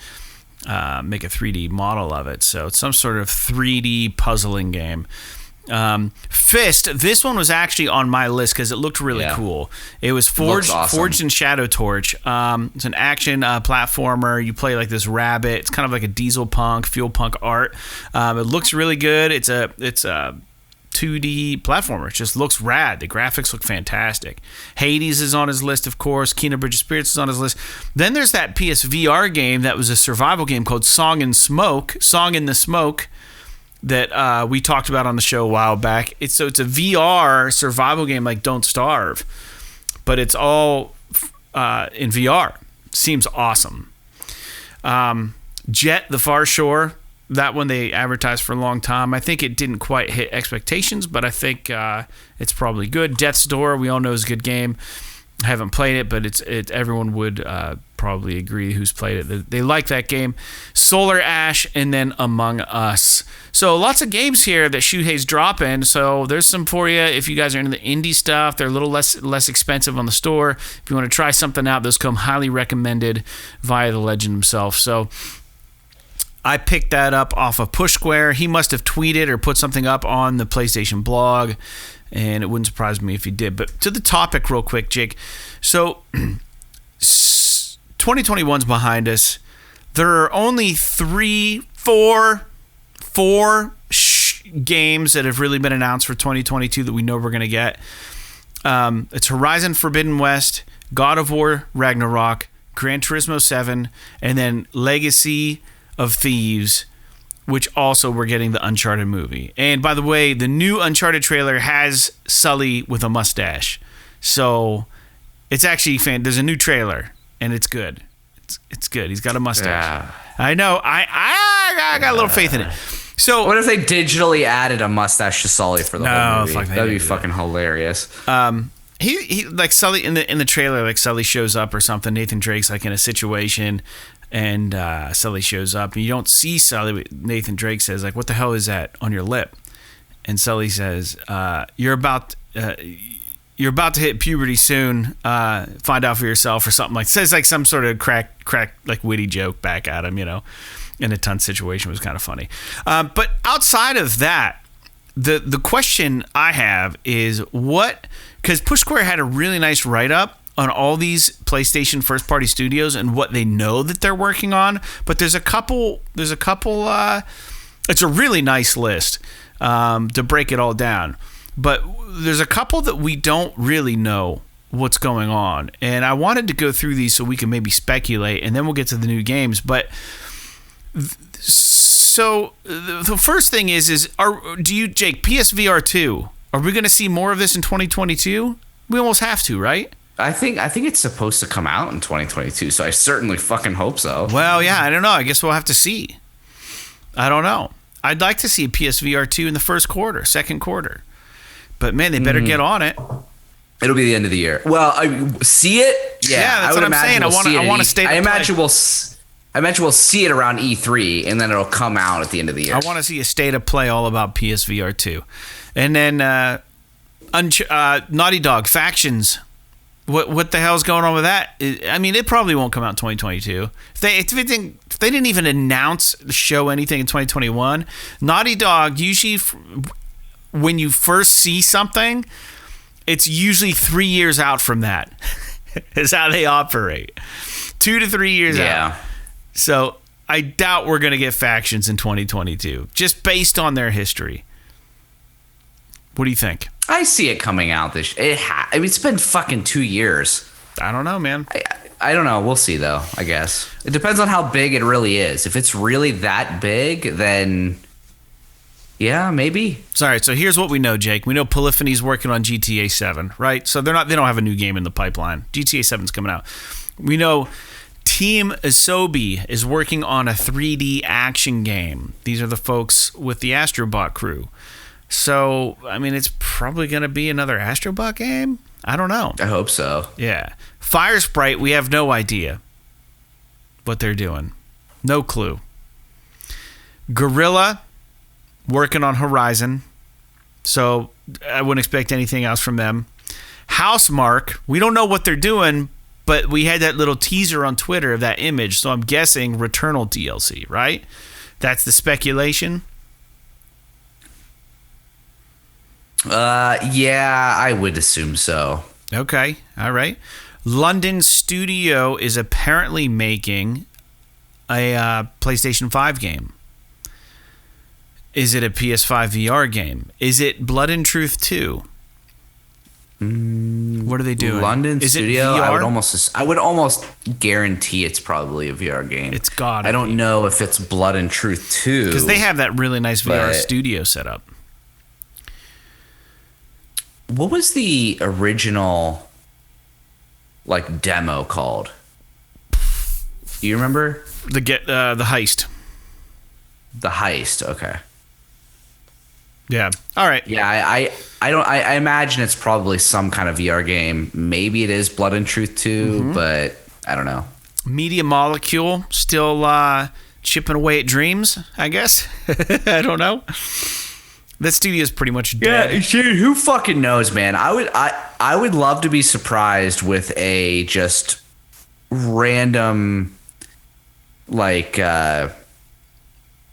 A: make a 3D model of it. So it's some sort of 3D puzzling game. Fist, this one was actually on my list because it looked really cool. It was Forged in Shadow Torch. It's an action platformer. You play like this rabbit. It's kind of like a diesel punk, fuel punk art. It looks really good. It's a 2D platformer. It just looks rad. The graphics look fantastic. Hades is on his list, of course. Kena Bridge of Spirits is on his list. Then there's that PSVR game that was a survival game called Song in the Smoke, that we talked about on the show a while back. It's a VR survival game like Don't Starve, but it's all in VR. Seems awesome. Jet: The Far Shore, that one they advertised for a long time. I think it didn't quite hit expectations, but I think it's probably good. Death's Door, we all know is a good game. I haven't played it, but everyone would probably agree who's played it. They like that game. Solar Ash, and then Among Us. So lots of games here that Shuhei's dropping. So there's some for you if you guys are into the indie stuff. They're a little less expensive on the store. If you want to try something out, those come highly recommended via the legend himself. So I picked that up off of Push Square. He must have tweeted or put something up on the PlayStation blog, and it wouldn't surprise me if he did. But to the topic real quick, Jake. So 2021's behind us. There are only four games that have really been announced for 2022 that we know we're going to get. It's Horizon Forbidden West, God of War Ragnarok, Gran Turismo 7, and then Legacy of Thieves, which also we're getting the Uncharted movie. And by the way, the new Uncharted trailer has Sully with a mustache. So it's actually there's a new trailer, and it's good. It's good. He's got a mustache. Yeah. I know. I got a little faith in it. So
B: what if they digitally added a mustache to Sully for the whole movie? That'd be fucking hilarious.
A: He like Sully in the trailer, like Sully shows up or something. Nathan Drake's like in a situation, And Sully shows up, and you don't see Sully. Nathan Drake says, like, "What the hell is that on your lip?" And Sully says, "You're about to hit puberty soon. Find out for yourself," or something like. Says like some sort of crack like witty joke back at him, in a tense situation. It was kind of funny. But outside of that, the question I have is because Push Square had a really nice write up on all these PlayStation first party studios and what they know that they're working on, but there's a couple it's a really nice list to break it all down, but there's a couple that we don't really know what's going on, and I wanted to go through these so we can maybe speculate, and then we'll get to the new games. But so the first thing is Jake, PSVR 2, are we going to see more of this in 2022? We almost have to, right?
B: I think it's supposed to come out in 2022, so I certainly fucking hope so.
A: Well, yeah, I don't know. I guess we'll have to see. I don't know. I'd like to see PSVR 2 in the second quarter. But, man, they better get on it.
B: It'll be the end of the year. Well, see it?
A: Yeah, that's what I'm saying. I want to stay.
B: I imagine we'll see it around E3, and then it'll come out at the end of the year.
A: I want to see a state of play all about PSVR 2. And then Naughty Dog, Factions. What the hell's going on with that? I mean, it probably won't come out in 2022. If they didn't even show anything in 2021, Naughty Dog, usually when you first see something, it's usually 3 years out from that. Is how they operate. 2 to 3 years out. So I doubt we're going to get Factions in 2022, just based on their history. What do you think?
B: I see it coming out it's been fucking 2 years.
A: I don't know, man.
B: I don't know. We'll see, though, I guess. It depends on how big it really is. If it's really that big, then yeah, maybe.
A: Sorry, so here's what we know, Jake. We know Polyphony's working on GTA 7, right? So they don't have a new game in the pipeline. GTA 7's coming out. We know Team Asobi is working on a 3D action game. These are the folks with the Astrobot crew. So, I mean, it's probably going to be another Astrobot game? I don't know.
B: I hope so.
A: Yeah. Firesprite, we have no idea what they're doing. No clue. Guerrilla, working on Horizon. So, I wouldn't expect anything else from them. Housemarque, we don't know what they're doing, but we had that little teaser on Twitter of that image, so I'm guessing Returnal DLC, right? That's the speculation.
B: Yeah, I would assume so.
A: Okay, all right. London Studio is apparently making a PlayStation 5 game. Is it a PS5 VR game? Is it Blood and Truth 2? What are they doing?
B: London
A: is
B: Studio,
A: it VR?
B: I would almost guarantee it's probably a VR game.
A: It's got.
B: I don't know if it's Blood and Truth 2.
A: Because they have that really nice VR studio set up.
B: What was the original demo called? Do you remember?
A: The Heist.
B: The Heist, okay.
A: Yeah. All right.
B: Yeah, I imagine it's probably some kind of VR game. Maybe it is Blood and Truth 2, but I don't know.
A: Media Molecule still chipping away at dreams, I guess. I don't know. That studio is pretty much dead.
B: Yeah, dude, who fucking knows, man? I would love to be surprised with a just random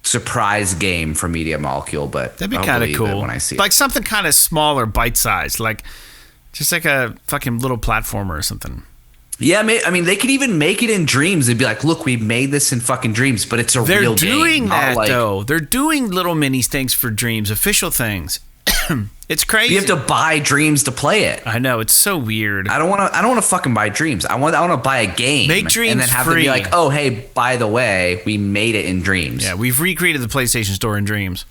B: surprise game from Media Molecule, but
A: that'd be kind of cool
B: when I see
A: it. Something kind of smaller, bite-sized, just like a fucking little platformer or something.
B: Yeah, I mean, they could even make it in Dreams. They'd be like, look, we made this in fucking Dreams, but it's a real game.
A: They're doing that, though. They're doing little mini things for Dreams, official things. It's crazy.
B: You have to buy Dreams to play it.
A: I know, it's so weird.
B: I don't want to fucking buy Dreams. I want to buy a game.
A: Make Dreams
B: and then have
A: free.
B: To be like, oh, hey, by the way, we made it in Dreams.
A: Yeah, we've recreated the PlayStation Store in Dreams.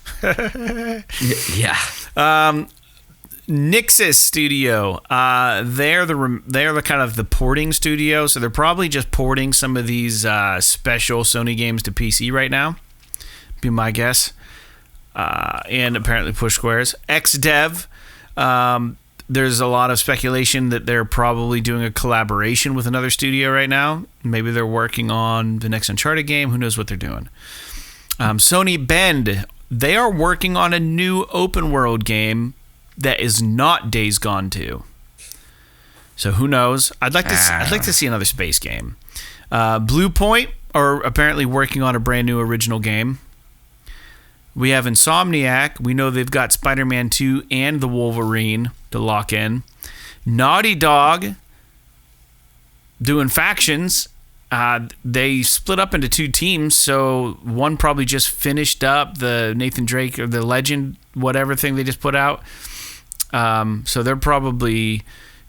B: Yeah.
A: Nixxes Studio, they're the kind of the porting studio, so they're probably just porting some of these special Sony games to PC right now. Be my guess. And apparently Push Squares. XDev, There's a lot of speculation that they're probably doing a collaboration with another studio right now. Maybe they're working on the next Uncharted game. Who knows what they're doing? Sony Bend, they are working on a new open world game that is not Days Gone 2. So who knows? I'd like to see another space game. Blue Point are apparently working on a brand new original game. We have Insomniac. We know they've got Spider-Man 2 and the Wolverine to lock in. Naughty Dog doing factions. They split up into 2 teams, so one probably just finished up the Nathan Drake or the Legend, whatever thing they just put out. So they're probably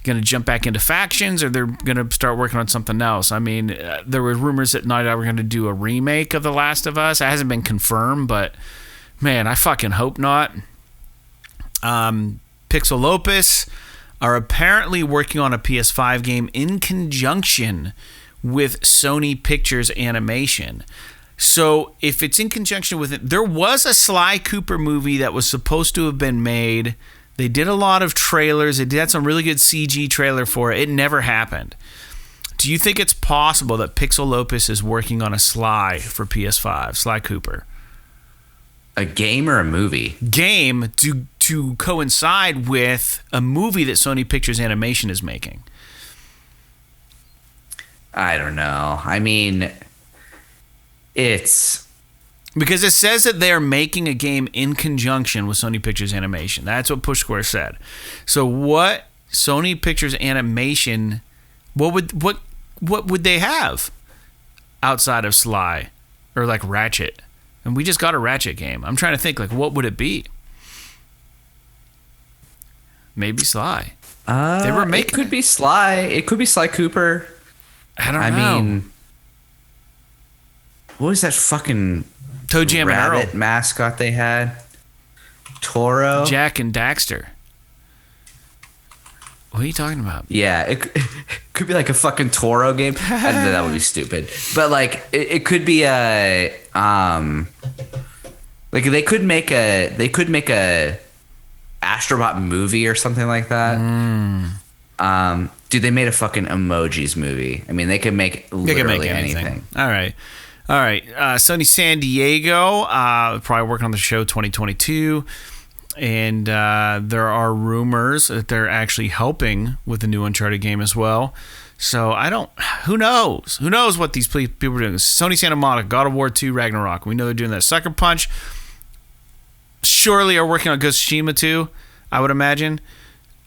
A: going to jump back into factions, or they're going to start working on something else. I mean, there were rumors that Naughty Dog were going to do a remake of The Last of Us. It hasn't been confirmed, but man, I fucking hope not. Pixel Lopus are apparently working on a PS5 game in conjunction with Sony Pictures Animation. So if it's in conjunction with it, there was a Sly Cooper movie that was supposed to have been made. They did a lot of trailers. They did some really good CG trailer for it. It never happened. Do you think it's possible that Pixel Lopus is working on a Sly for PS5, Sly Cooper?
B: A game or a movie?
A: Game to coincide with a movie that Sony Pictures Animation is making.
B: I don't know. I mean, it's...
A: Because it says that they're making a game in conjunction with Sony Pictures Animation. That's what Push Square said. So what Sony Pictures Animation, what would they have outside of Sly or like Ratchet? And we just got a Ratchet game. I'm trying to think, like, what would it be? Maybe Sly. They were making.
B: It could be Sly. It could be Sly Cooper.
A: I don't know.
B: I mean, what was that fucking
A: Toe Jam and
B: rabbit
A: Earl
B: mascot they had? Toro.
A: Jack and Daxter. What are you talking about?
B: Yeah, it could be like a fucking Toro game. I don't know, that would be stupid. But like, it could be a like they could make a Astrobot movie or something like that. Dude, they made a fucking emojis movie. I mean, they could make literally anything.
A: All right. Sony San Diego, probably working on the show 2022. And there are rumors that they're actually helping with the new Uncharted game as well. So who knows? Who knows what these people are doing? Sony Santa Monica, God of War 2, Ragnarok. We know they're doing that. Sucker Punch surely are working on Ghost of Tsushima 2, I would imagine.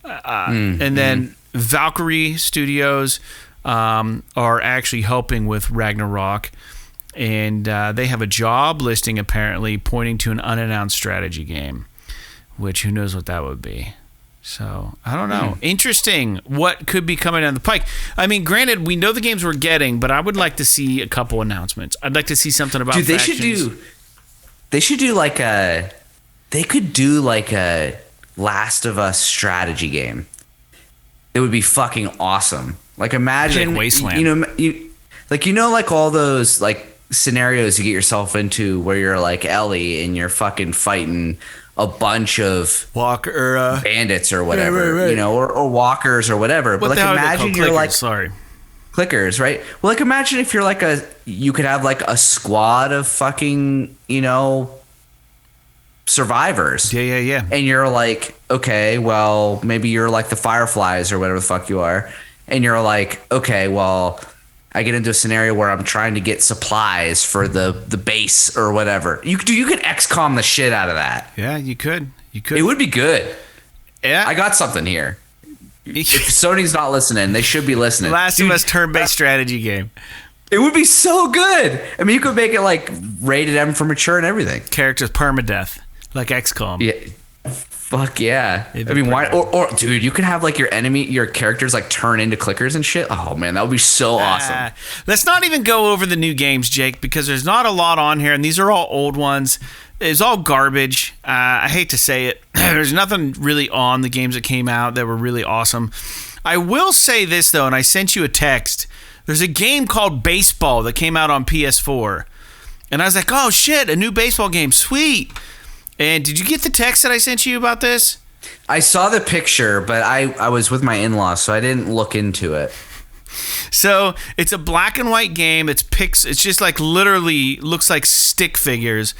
A: And then Valkyrie Studios are actually helping with Ragnarok. And they have a job listing apparently pointing to an unannounced strategy game, which who knows what that would be. So, I don't know. Interesting what could be coming down the pike. I mean, granted, we know the games we're getting, but I would like to see a couple announcements. I'd like to see something about factions.
B: They could do like a Last of Us strategy game. It would be fucking awesome. Like, imagine,
A: like Wasteland.
B: Like all those like scenarios you get yourself into where you're like Ellie and you're fucking fighting a bunch of bandits or whatever, right. Or walkers or whatever. But like, imagine you're like clickers, right? Well, like, imagine if you're like you could have like a squad of fucking, survivors.
A: Yeah.
B: And you're like, okay, well, maybe you're like the Fireflies or whatever the fuck you are. And you're like, okay, well, I get into a scenario where I'm trying to get supplies for the base or whatever. You could XCOM the shit out of that.
A: Yeah, you could.
B: It would be good.
A: Yeah.
B: I got something here. If Sony's not listening, they should be listening.
A: Last of Us turn-based strategy game.
B: It would be so good. I mean, you could make it like rated M for mature and everything.
A: Characters permadeath, like XCOM.
B: Yeah. Fuck yeah. I mean, why? Or dude, you could have like your characters like turn into clickers and shit. Oh man, that would be so awesome.
A: Let's not even go over the new games, Jake, because there's not a lot on here, and these are all old ones. It's all garbage. I hate to say it. There's nothing really on the games that came out that were really awesome. I will say this though, and I sent you a text. There's a game called Baseball that came out on PS4, and I was like, oh shit, a new baseball game, sweet. And did you get the text that I sent you about this?
B: I saw the picture, but I was with my in-laws, so I didn't look into it.
A: So it's a black and white game. It's just like literally looks like stick figures,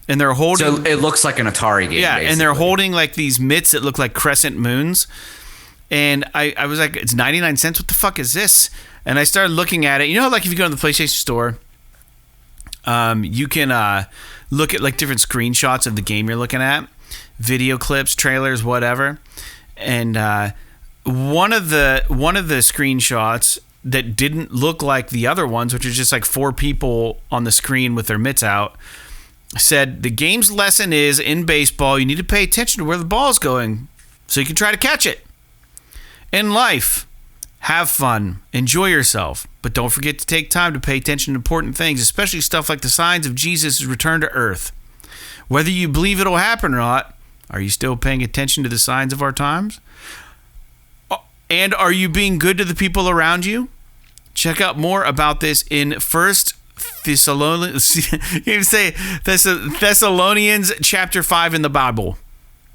A: and they're holding.
B: So it looks like an Atari game.
A: Yeah,
B: basically.
A: And they're holding like these mitts that look like crescent moons. And I was like, it's 99 cents. What the fuck is this? And I started looking at it. You know how like if you go to the PlayStation Store, you can look at like different screenshots of the game you're looking at, video clips, trailers, whatever. And one of the screenshots that didn't look like the other ones, which is just like 4 people on the screen with their mitts out, said the game's lesson is in baseball, you need to pay attention to where the ball's going so you can try to catch it. In life, have fun, enjoy yourself, but don't forget to take time to pay attention to important things, especially stuff like the signs of Jesus' return to earth. Whether you believe it'll happen or not, are you still paying attention to the signs of our times? And are you being good to the people around you? Check out more about this in Thessalonians chapter 5 in the Bible.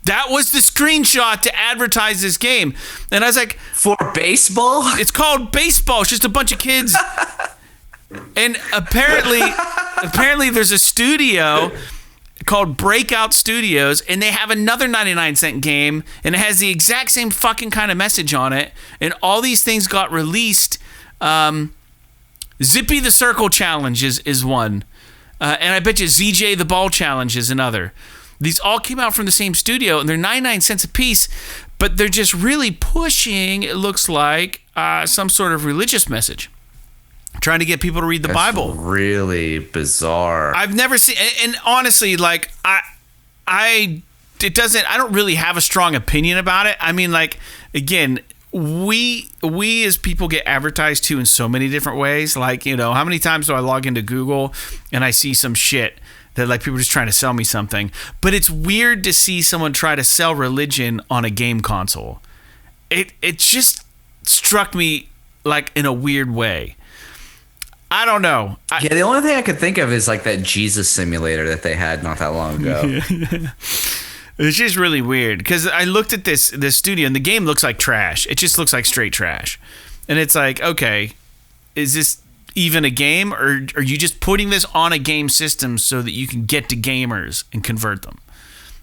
A: That was the screenshot to advertise this game. And I was like...
B: For baseball?
A: It's called baseball. It's just a bunch of kids. And apparently there's a studio called Breakout Studios, and they have another 99-cent game, and it has the exact same fucking kind of message on it, and all these things got released. Zippy the Circle Challenge is one, and I bet you ZJ the Ball Challenge is another. These all came out from the same studio, and they're 99 cents a piece, but they're just really pushing, it looks like, some sort of religious message. Trying to get people to read the Bible.
B: Really bizarre.
A: I've never seen, and honestly, like I don't really have a strong opinion about it. I mean, like, again, we as people get advertised to in so many different ways. Like, you know, how many times do I log into Google and I see some shit that like people are just trying to sell me something? But it's weird to see someone try to sell religion on a game console. It just struck me like in a weird way. I don't know.
B: Yeah, the only thing I could think of is like that Jesus simulator that they had not that long ago.
A: It's just really weird because I looked at this studio and the game looks like trash. It just looks like straight trash. And it's like, okay, is this even a game, or are you just putting this on a game system so that you can get to gamers and convert them?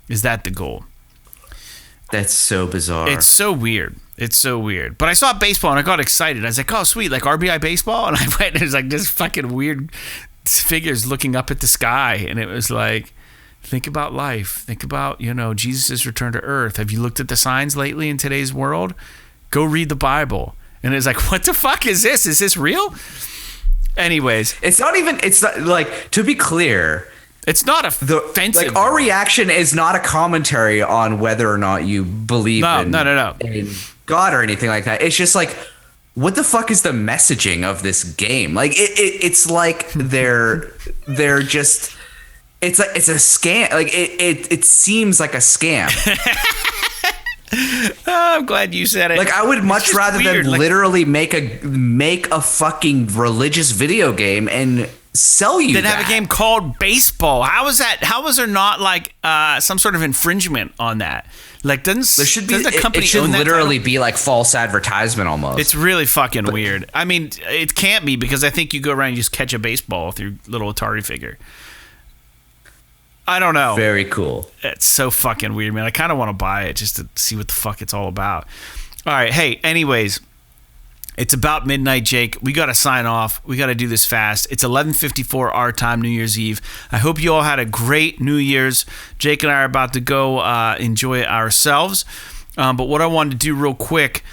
A: Is that the goal?
B: That's so bizarre.
A: It's so weird. It's so weird. But I saw baseball and I got excited. I was like, oh, sweet, like RBI baseball? And I went and there's like this fucking weird figures looking up at the sky. And it was like, think about life. Think about, you know, Jesus' return to earth. Have you looked at the signs lately in today's world? Go read the Bible. And it's like, what the fuck is this? Is this real? Anyways.
B: It's not like, to be clear,
A: it's not offensive.
B: Like, our reaction is not a commentary on whether or not you believe in God or anything like that. It's just like, what the fuck is the messaging of this game? Like, it's like they're just, it's like, it's a scam. Like, it seems like a scam.
A: Oh, I'm glad you said it.
B: Like, I would much rather
A: weird.
B: than literally make a fucking religious video game and sell you
A: then have a game called baseball. How is that? How is there not like some sort of infringement on that? Like, doesn't the company
B: it should
A: own that
B: literally
A: title?
B: Be like false advertisement almost.
A: It's really fucking weird. I mean, it can't be, because I think you go around and just catch a baseball with your little Atari figure. I don't know.
B: Very cool.
A: It's so fucking weird, man. I kind of want to buy it just to see what the fuck it's all about. All right. Hey, anyways, it's about midnight, Jake. We got to sign off. We got to do this fast. It's 11:54 our time, New Year's Eve. I hope you all had a great New Year's. Jake and I are about to go enjoy it ourselves. But what I wanted to do real quick,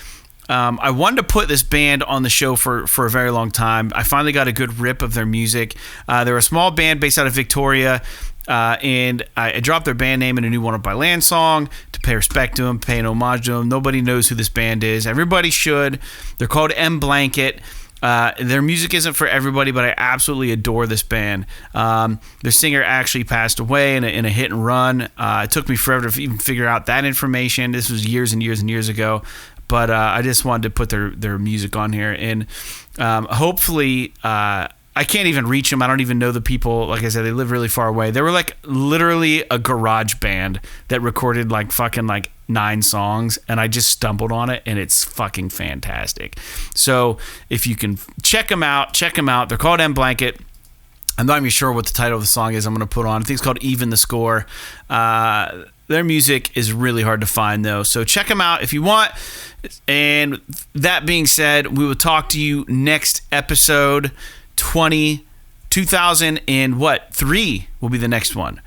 A: I wanted to put this band on the show for a very long time. I finally got a good rip of their music. They're a small band based out of Victoria. And I dropped their band name in a new One Up by Land song to pay respect to them, pay an homage to them. Nobody knows who this band is. Everybody should. They're called M Blanket. Their music isn't for everybody, but I absolutely adore this band. Their singer actually passed away in a hit and run. It took me forever to even figure out that information. This was years and years and years ago. But I just wanted to put their music on here. And hopefully... I I can't even reach them. I don't even know the people. Like I said, they live really far away. They were like literally a garage band that recorded like fucking like 9 songs, and I just stumbled on it, and it's fucking fantastic. So if you can check them out. They're called M Blanket. I'm not even sure what the title of the song is I'm going to put on. I think it's called Even the Score. Their music is really hard to find, though. So check them out if you want. And that being said, we will talk to you next episode. 2003 will be the next one.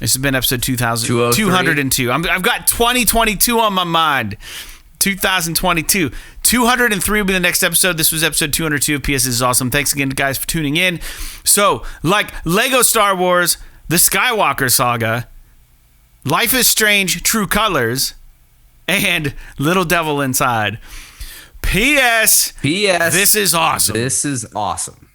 A: This has been episode 202. I've got 2022 on my mind. 2022. 203 will be the next episode. This was episode 202 of PS This Is Awesome. Thanks again, guys, for tuning in. So, like Lego Star Wars, The Skywalker Saga, Life is Strange, True Colors, and Little Devil Inside. P.S. This is awesome.
B: This is awesome.